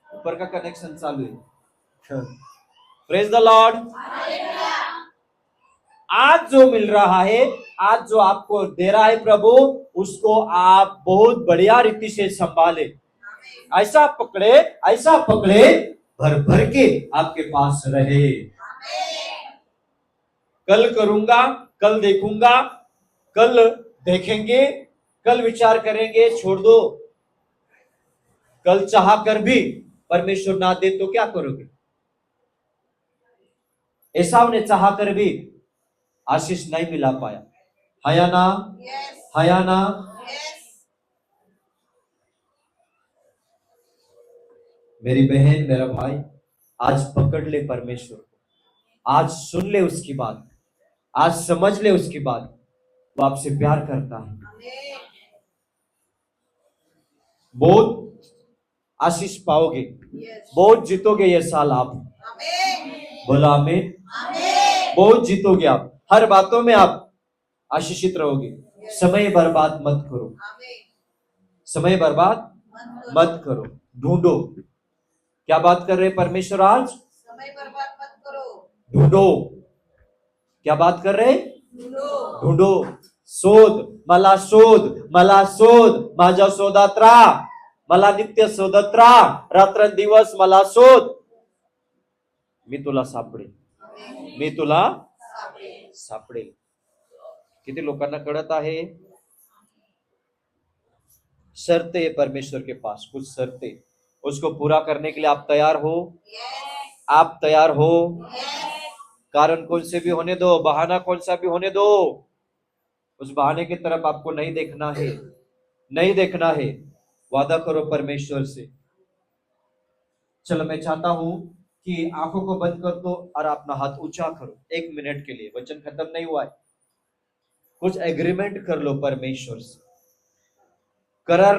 ऊपर का कनेक्शन चालू है। Praise the Lord. आज जो मिल रहा है, आज जो आपको दे रहा है प्रभु, उसको आप बहुत बढ़िया रीति से संभाले, ऐसा पकड़े भर भर के आपके पास रहे। कल करूंगा, कल देखूंगा, कल देखेंगे, कल विचार करेंगे, छोड़ दो। कल चाह कर भी परमेश्वर ना दे तो क्या करोगे? एसाव ने चाह कर भी आशीष नहीं मिला पाया, है ना? मेरी बहन, मेरा भाई, आज पकड़ ले परमेश्वर को, आज सुन ले उसकी बात, आज समझ ले उसकी बात। वो आपसे प्यार करता है, बहुत आशीष पाओगे, बहुत जीतोगे ये साल आप। बोला आमीन। बहुत जीतोगे आप, हर बातों में आप आशीषित रहोगे। समय बर्बाद मत करो, ढूंढो। क्या बात कर रहे परमेश्वर आज? समय बर्बाद मत करो, ढूंढो। क्या बात कर रहे? ढूंढो। मला शोध, माझ्या शोधात राहा, मला नित्य शोधत राहा, रात्रंदिवस मला शोध, मी तुला सापडेल। किती लोकांना कळत आहे? शर्तें है परमेश्वर के पास, कुछ शर्तें, उसको पूरा करने के लिए आप तैयार हो? कारण कौन से भी होने दो, बहाना कौन सा भी होने दो, उस बहाने की तरफ आपको नहीं देखना है। वादा करो परमेश्वर से। चलो, मैं चाहता हूं कि आंखों को बंद कर दो और अपना हाथ ऊंचा करो 1 मिनट के लिए। वचन खत्म नहीं हुआ है, कुछ एग्रीमेंट कर लो परमेश्वर से, करार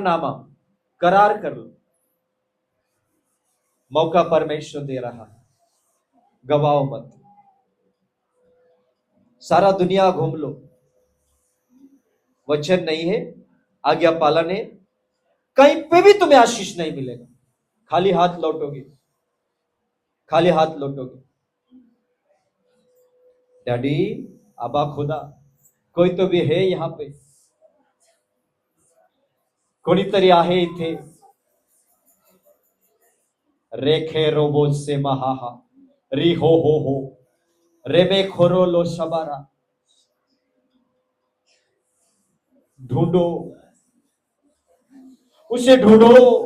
कर लो। मौका परमेश्वर दे रहा है, गवाओ मत। सारा दुनिया घूम लो, वचन नहीं है, आज्ञा पालन है, कहीं पे भी तुम्हें आशीष नहीं मिलेगा। खाली हाथ लौटोगे। डैडी, अबा खुदा, कोई तो भी है यहाँ पे, कोणीतरी आहे इथे। रेखे रोबो से महाहा री हो रेमे खोरो लो शबारा। ढूंढो, उसे ढूंढो।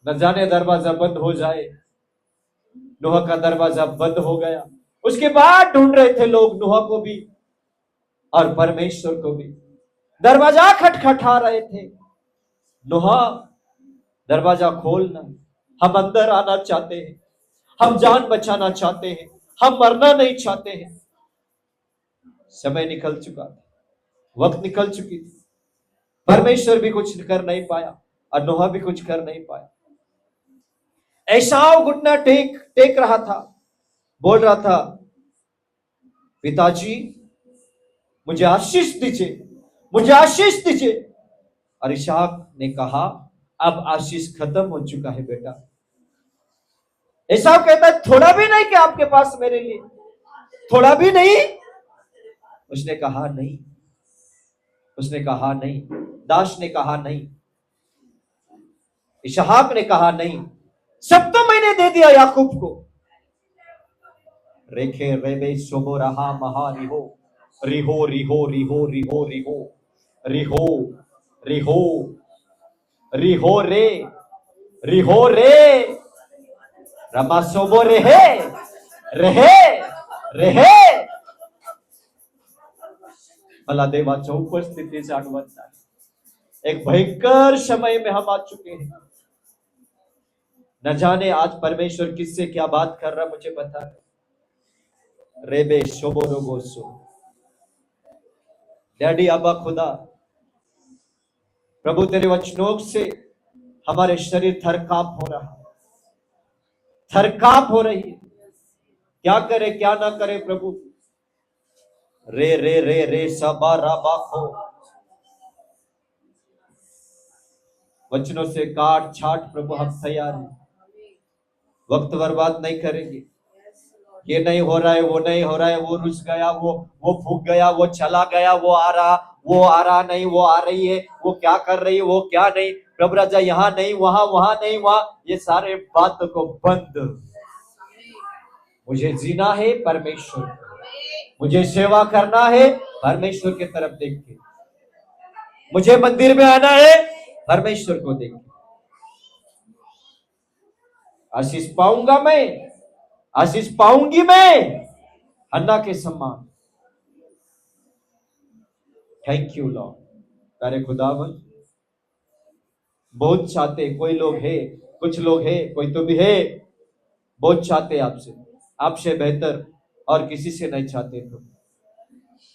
न जाने दरवाजा बंद हो जाए। नूह का दरवाजा बंद हो गया। उसके बाद ढूंढ रहे थे लोग नूह को भी और परमेश्वर को भी। दरवाजा खटखटा रहे थे। नूह, दरवाजा खोलना, हम अंदर आना चाहते हैं, हम जान बचाना चाहते हैं, हम मरना नहीं चाहते हैं। समय निकल चुका था, वक्त निकल चुकी थी। परमेश्वर भी कुछ कर नहीं पाया और नूह भी कुछ कर नहीं पाया। एसाव घुटना टेक टेक रहा था, बोल रहा था, पिताजी मुझे आशीष दीजिए, मुझे आशीष दीजिए। और इसहाक ने कहा, अब आशीष खत्म हो चुका है बेटा। एसाव कहता है, थोड़ा भी नहीं क्या आपके पास मेरे लिए? थोड़ा भी नहीं? उसने कहा नहीं, उसने कहा नहीं, दास ने कहा नहीं, इसहाक ने कहा नहीं, सब तो मैंने दे दिया याकूब को। रेखे रेबे सोबो रहा महा रिहो रिहो रिहो रिहो रिहो रिहो रिहो रिहो रिहो रे रिहो रे रमा सोबो रेहे रेहे रेहे। मला देवाच्या उपस्थितीची आठवण झाली। एक भयंकर समय में हम आ चुके हैं। न जाने आज परमेश्वर किससे क्या बात कर रहा मुझे पता नहीं। रेबे शोबोरो गोसो। डैडी अब्बा खुदा, प्रभु तेरे वचनों से हमारे शरीर थरकाप हो रहा, थरकाप हो रही है। क्या करे क्या ना करे प्रभु। रे रे रे रे सबा राबा खो। वचनों से काट छाट प्रभु हम तैयार हैं। वक्त बर्बाद नहीं करेंगे। ये नहीं हो रहा है, वो नहीं हो रहा है, वो रुस गया, वो फूक गया, वो चला गया, वो आ रहा नहीं, वो आ रही है, वो क्या कर रही है, वो क्या नहीं। प्रभु राजा यहाँ नहीं, वहां नहीं, वहां, ये सारे बातों को बंद। मुझे जीना है परमेश्वर, मुझे सेवा करना है परमेश्वर की तरफ देख के, मुझे मंदिर में आना है परमेश्वर को देख के। आशीष पाऊंगा मैं, आशीष पाऊंगी मैं हन्ना के समान। Thank you Lord. प्यारे खुदावन, बहुत चाहते, कोई लोग है, कुछ लोग है, कोई तो भी है, बहुत चाहते आपसे, आपसे बेहतर और किसी से नहीं चाहते प्रभु।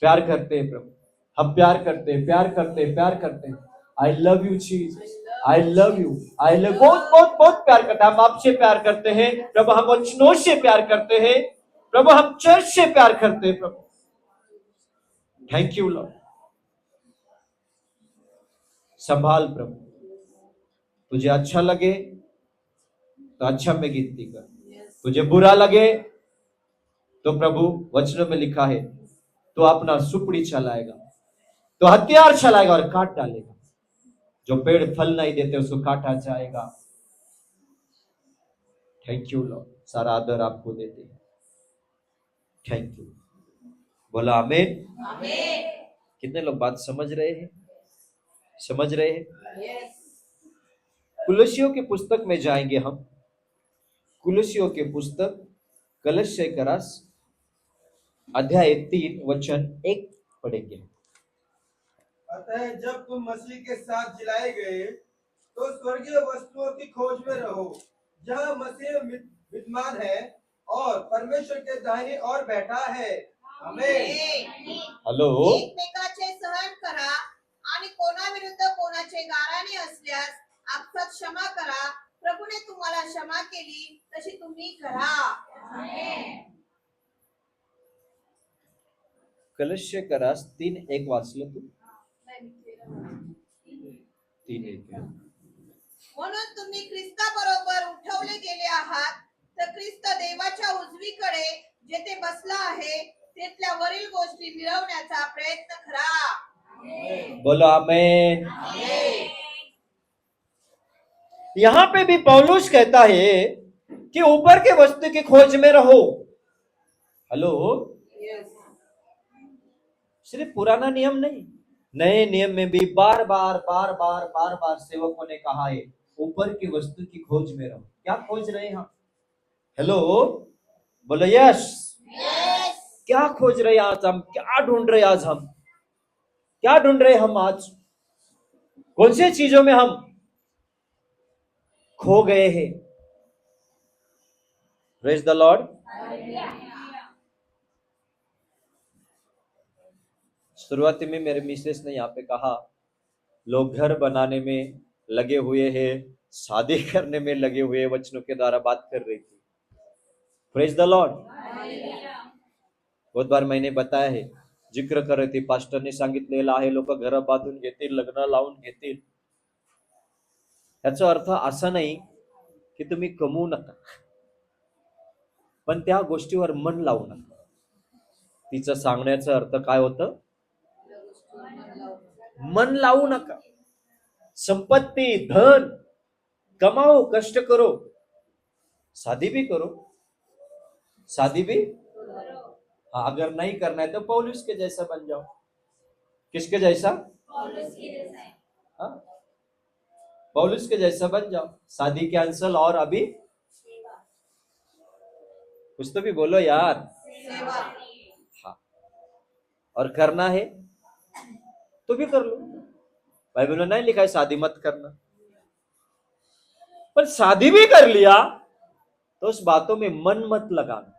प्यार करते हैं प्रभु, हम प्यार करते हैं, प्यार करते हैं, प्यार करते हैं। I love you Jesus, I love you, I love, बहुत बहुत बहुत प्यार करते हैं। हम आपसे प्यार करते हैं प्रभु, हम वचनों से प्यार करते हैं प्रभु, हम चर्च से प्यार करते हैं प्रभु। Thank you Lord. संभाल प्रभु, तुझे अच्छा लगे तो अच्छा में गिनती कर, तुझे बुरा लगे तो प्रभु वचनों में लिखा है तो अपना सुपड़ी चलाएगा, तो हथियार चलाएगा और काट डालेगा। जो पेड़ फल नहीं देते उसको काटा जाएगा। थैंक यू लॉर्ड, सारा आदर आपको देते हैं। Thank you. बोला आमीन। आमीन। कितने लोग बात समझ रहे हैं? समझ रहे हैं? कुलुस्सियों की पुस्तक में जाएंगे हम। कुलुस्सियों की पुस्तक कलस्से करास अध्याय 3 वचन 1 पढ़ेंगे। अतः जब तुम मसीह के साथ जिलाए गए तो स्वर्गीय वस्तुओं की खोज में रहो, जहाँ मसीह विद्यमान है और परमेश्वर के दाहिने ओर बैठा है। आमीन। हॅलो, एकमेकाचे सहन करा आणि कोणाविरुद्ध कोणाचे गाराणे असल्यास आपसात क्षमा करा। प्रभूने तुम्हाला क्षमा केली तशी तुम्ही करा। आमेन। कलस्से करास 3:1 वाचलं तू? 3:1. म्हणून तुम्ही ख्रिस्ताबरोबर उठवले गेले आहात, तर ख्रिस्त देवाच्या उजवीकडे जेथे बसला आहे तिथल्या वरील गोष्टी मिळवण्याचा प्रयत्न करा। बोलो आमीन। यहां पे भी पौलुस कहता है कि ऊपर के वस्तु की खोज में रहो। हेलो, सिर्फ पुराना नियम नहीं, नए नियम में भी बार बार बार बार बार बार सेवकों ने कहा है, ऊपर की वस्तु की खोज में रहो। क्या खोज रहे हैं हम? हेलो, बोलो यस। क्या खोज रहे हैं आज हम? क्या ढूंढ रहे हैं आज हम? क्या ढूंढ रहे हैं हम आज? कौन सी चीजों में हम खो गए हैं? Praise the Lord. शुरुआती में मेरे मिसेस ने यहाँ पे कहा, लोग घर बनाने में लगे हुए हैं, शादी करने में लगे हुए, वचनों के द्वारा बात कर रही थी। Praise the Lord. बहुत बार मैंने बताया है, जिक्र कर रही थी, पास्टरने सांगितलेलं आहे, लोक घर बांधून घेतील, लग्न लावून घेतील। याचा अर्थ असा नाही की तुम्ही कमवू नका, पण त्या गोष्टीवर मन लावू नका। तिचं सांगण्याचा अर्थ काय होतं? मन लावू नका। संपत्ति, धन कमाओ, कष्ट करो, शादी भी करो, शादी भी। हाँ, अगर नहीं करना है तो पौलुस के जैसा बन जाओ। किसके जैसा? हाँ, पौलुस के जैसा बन जाओ। शादी कैंसल और अभी कुछ तो भी बोलो यार। हाँ, और करना है तो भी कर लो। बाइबल में नहीं लिखा है शादी मत करना, पर शादी भी कर लिया तो उस बातों में मन मत लगाना।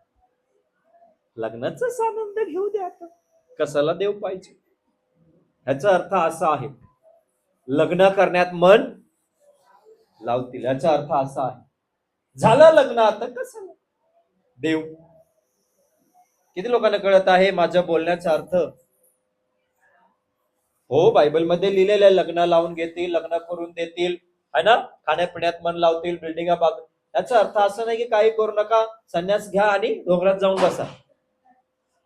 लग्नाचाच आनंद घेऊ द्या, आता कशाला देव पाहिजे। ह्याचा अर्थ असा आहे, लग्न करण्यात मन लावतील, याचा अर्थ असा आहे, झालं लग्न आता कशाला देव। किती लोकांना कळत आहे माझ्या बोलण्याचा अर्थ? हो, बायबल मध्ये लिहिलेलं आहे, लग्न लावून घेतील, लग्न करून देतील, है ना, खाण्यापिण्यात मन लावतील, बिल्डिंगा बाग। याचा अर्थ असा नाही की काही करू नका, संन्यास घ्या आणि डोंगरात जाऊन बसा,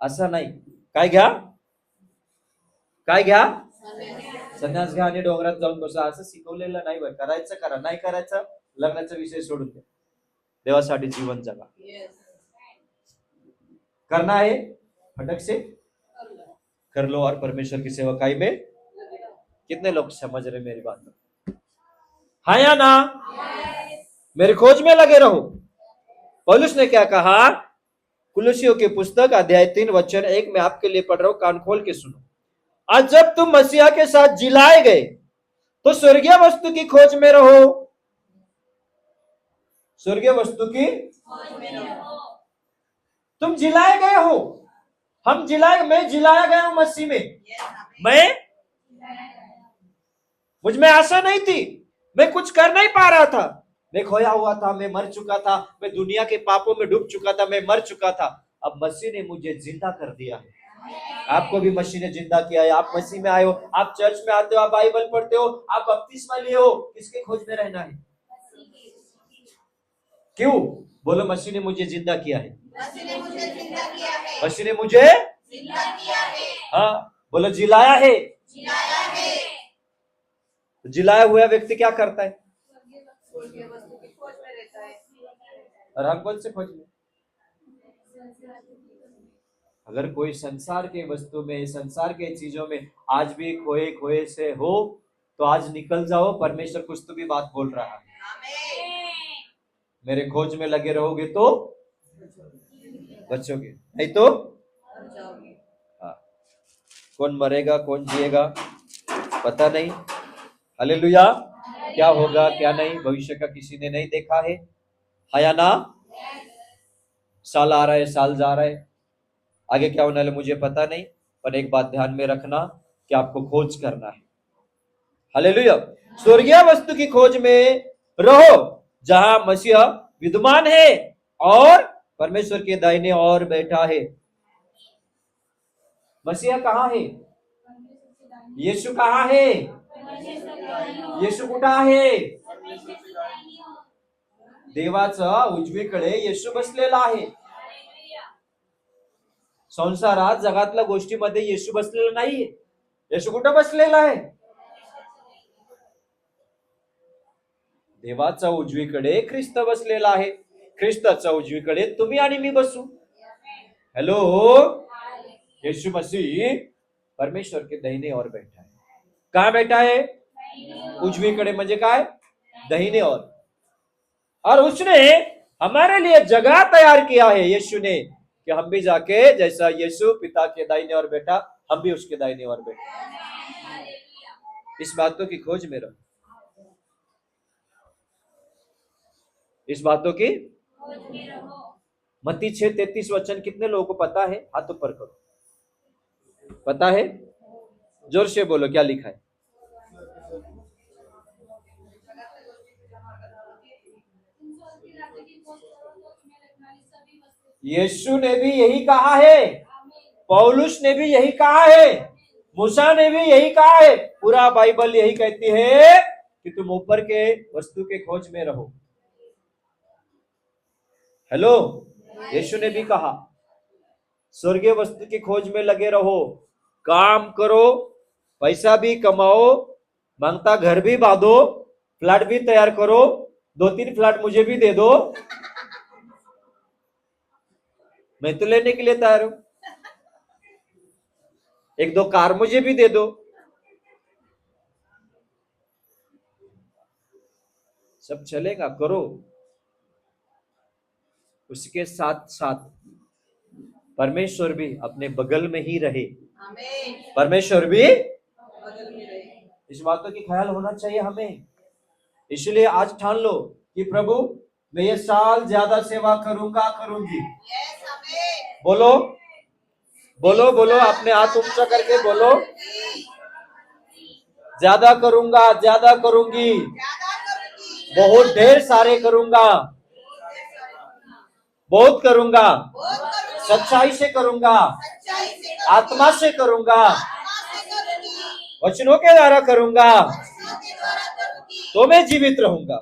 असं नाही। काय घ्या? काय घ्या? संन्यास घ्या आणि डोंगरात जाऊन बसा, असं शिकवलेलं नाही। बरं, करायचं करा, नाही करायचं लग्नाचा विषय सोडून द्या, देवासाठी जीवन जगा। करना है फटक से कर लो और परमेश्वर की सेवकाई में। कितने लोग समझ रहे मेरी बात? हाँ या ना? मेरी खोज में लगे रहो। पौलुस ने क्या कहा? कुलुसियों की पुस्तक अध्याय 3 वचन 1 में आपके लिए पढ़ रहा हूं, कान खोल के सुनो। आज जब तुम मसीहा के साथ जिलाए गए तो स्वर्गीय वस्तु की खोज में रहो। स्वर्गीय वस्तु की खोज में रहो। तुम जिलाए गए हो, हम जिलाए, मैं जिलाया गया हूं मसीह में। मैं, मुझ में आशा नहीं थी, मैं कुछ कर नहीं पा रहा था, मैं खोया हुआ था, मैं मर चुका था, मैं दुनिया के पापों में डूब चुका था, मैं मर चुका था। अब मसीह ने मुझे जिंदा कर दिया है। आपको भी मसीह ने जिंदा किया है। आप मसीह में आए हो, आप चर्च में आते हो, आप बाइबल पढ़ते हो, आप बपतिस्मा लिए हो, किसके खोज में रहना है? क्यों? बोलो, मसीह ने मुझे जिंदा किया है। मसीह ने मुझे जिंदा किया है। मसीह ने मुझे जिंदा किया है। हाँ, बोलो जिलाया है। जिलाया है। जिलाया हुआ व्यक्ति क्या करता है? स्वर्गीय वस्तु की खोज में रहता है। और हम कौन से खोज में? अगर कोई संसार के वस्तु में, संसार के चीजों में आज भी खोए खोए से हो, तो आज निकल जाओ, परमेश्वर कुछ तो भी बात बोल रहा है। मेरे खोज में लगे रहोगे तो बचोगे, नहीं तो हाँ। कौन मरेगा कौन जिएगा पता नहीं। हालेलुया। क्या होगा क्या नहीं, भविष्य का किसी ने नहीं देखा है। हाँ या ना? साल आ रहा है, साल जा रहा है, आगे क्या होने वाला मुझे पता नहीं, पर एक बात ध्यान में रखना कि आपको खोज करना है। हालेलुया। स्वर्गीय वस्तु की खोज में रहो जहां मसीह विद्यमान है और परमेश्वर के दाहिने ओर बैठा है। मसीह कहाँ है? यीशु कहाँ है? येशू कुठं आहे? देवाचा उजवीकडे येशू बसलेला आहे। संसारात जगातल्या गोष्टीमध्ये येशू बसलेला नाहीये। येशू कुठं बसलेला आहे? देवाचा उजवीकडे ख्रिस्त बसलेला आहे। ख्रिस्ताचा उजवीकडे तुम्ही आणि मी बसू। हॅलो, येशू मसीह परमेश्वर के दाहिने ओर बैठा है। कहाँ बैठा है? उजवीकडे म्हणजे काय? दाहिने ओर। और उसने हमारे लिए जगह तैयार किया है, यीशु ने, कि हम भी जाके जैसा यीशु पिता के दाहिने ओर बैठा, हम भी उसके दाहिने ओर बैठे। इस बातों की खोज में रहो, इस बातों की। मत्ती 6:33 वचन कितने लोगों को पता है? हाथ ऊपर करो। पता है? जोर से बोलो, क्या लिखा है? यीशु ने भी यही कहा है, पौलुस ने भी यही कहा है, मूसा ने भी यही कहा है, पूरा बाइबल यही कहती है कि तुम ऊपर के वस्तु के खोज में रहो। हेलो, यीशु ने भी कहा स्वर्गीय वस्तु की खोज में लगे रहो, काम करो, पैसा भी कमाओ, मांगता घर भी बांधो, फ्लैट भी तैयार करो, 2-3 फ्लैट मुझे भी दे दो, मैं तो लेने के लिए तैयार हूं, 1-2 कार मुझे भी दे दो। सब चलेगा, करो। उसके साथ साथ परमेश्वर भी अपने बगल में ही रहे। परमेश्वर भी इस बातों की ख्याल होना चाहिए हमें। इसलिए आज ठान लो कि प्रभु मैं ये साल ज्यादा सेवा करूंगा, करूंगी। बोलो बोलो बोलो, अपने हाथ ऊंचा करके बोलो, ज्यादा करूंगा, ज्यादा करूंगी, बहुत ढेर सारे करूंगा, बहुत करूंगा, सच्चाई से करूंगा, आत्मा से करूंगा, वचनों के द्वारा करूंगा, तो मैं जीवित रहूंगा,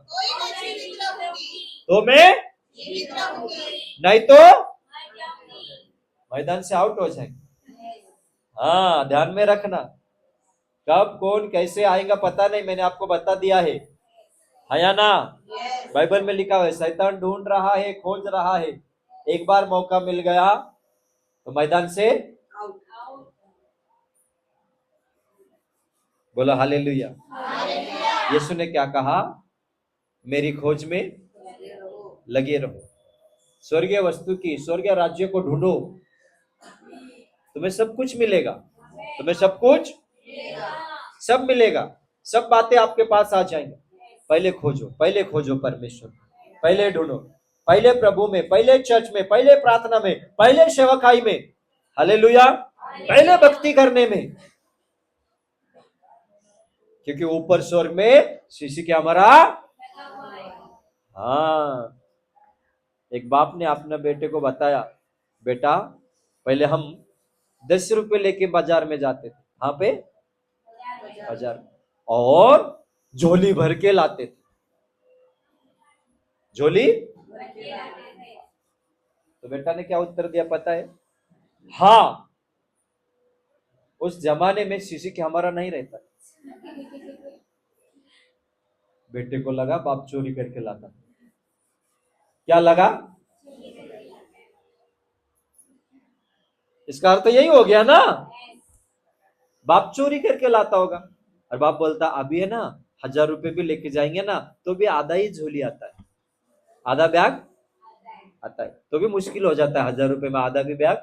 तो मैं नहीं तो मैदान से आउट हो जाएंगे। हाँ, ध्यान में रखना, कब कौन कैसे आएगा पता नहीं, मैंने आपको बता दिया है या ना? बाइबल में लिखा है शैतान ढूंढ रहा है, खोज रहा है, एक बार मौका मिल गया तो मैदान से बोला हालेलुया। यीशु ने क्या कहा? मेरी खोज में लगे रहो, स्वर्गीय वस्तु की, स्वर्गीय राज्य को ढूंढो, तुम्हें सब कुछ मिलेगा, तुम्हें सब कुछ सब मिलेगा, सब बातें आपके पास आ जाएंगी। पहले खोजो, पहले खोजो परमेश्वर, पहले ढूंढो, पहले प्रभु में, पहले चर्च में, पहले प्रार्थना में, पहले सेवकाई में, हालेलुया, पहले भक्ति करने में, क्योंकि ऊपर स्वर्ग में शिशु क्या हमारा। हाँ, एक बाप ने अपने बेटे को बताया, बेटा पहले हम 10 रुपए लेके बाजार में जाते थे, वहां पे बाजार में, और झोली भर के लाते थे, झोली। तो बेटा ने क्या उत्तर दिया पता है? हाँ, उस जमाने में शिशु के हमारा नहीं रहता। बेटे को लगा बाप चोरी करके लाता, क्या लगा? इसका अर्थ यही हो गया ना, बाप चोरी करके लाता होगा। और बाप बोलता अभी है ना 1000 रुपए भी लेके जाएंगे ना तो भी आधा ही झोली आता है, आधा बैग आता है, तो भी मुश्किल हो जाता है, 1000 रुपए में आधा भी बैग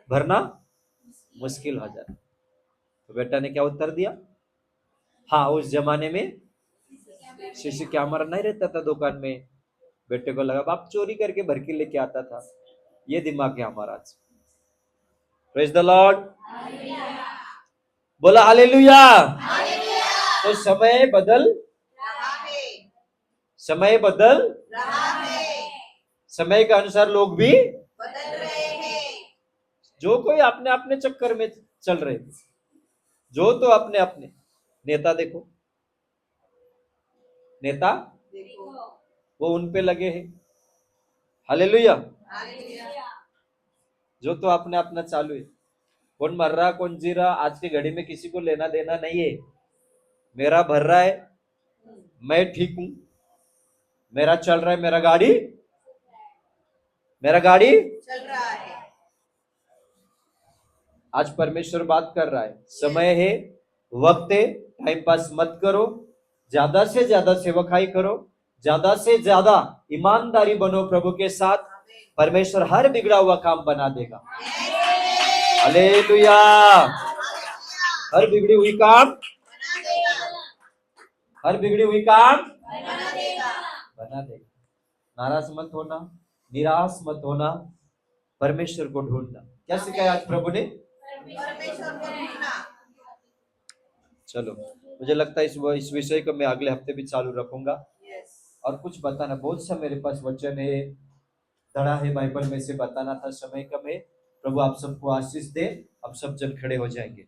भरना मुश्किल हो जाता है। तो बेटा ने क्या उत्तर दिया? हाँ, उस जमाने में सीसी कैमरा नहीं रहता था दुकान में, बेटे को लगा बाप चोरी करके भर के लेके आता था, ये दिमाग है हमारा आज। प्रेज द लॉर्ड, बोला हालेलुया। तो समय बदल रहा है, समय बदल रहा है, समय के अनुसार लोग भी बदल रहे हैं। जो कोई अपने अपने चक्कर में चल रहे, जो तो अपने अपने नेता देखो, नेता देखो, वो उन पे लगे हैं, हालेलुया। हालेलुया। जो तो अपने अपना चालू है, कौन मर रहा कौन जी रहा आज की घड़ी में किसी को लेना देना नहीं है। मेरा भर रहा है, मैं ठीक हूं, मेरा चल रहा है, मेरा गाड़ी चल रहा है। आज परमेश्वर बात कर रहा है, समय है, वक्त है, टाइम पास मत करो, ज्यादा से ज्यादा सेवकाई करो, ज्यादा से ज्यादा ईमानदारी बनो प्रभु के साथ। परमेश्वर हर बिगड़ा हुआ काम बना देगा। हालेलुया। हर बिगड़ी हुई काम, हर बिगड़ी हुई काम बना देगा। नाराज मत होना, निराश मत होना, परमेश्वर को ढूंढना। क्या सिखाया आज प्रभु ने? परमेश्वर को ढूंढना। चलो, मुझे लगता है इस विषय को मैं अगले हफ्ते भी चालू रखूंगा। और कुछ बताना, बहुत सा मेरे पास वचन है, धड़ा है बाइबल में से बताना था, समय कम है। प्रभु आप सबको आशीष दे। अब सब जन खड़े हो जाएंगे।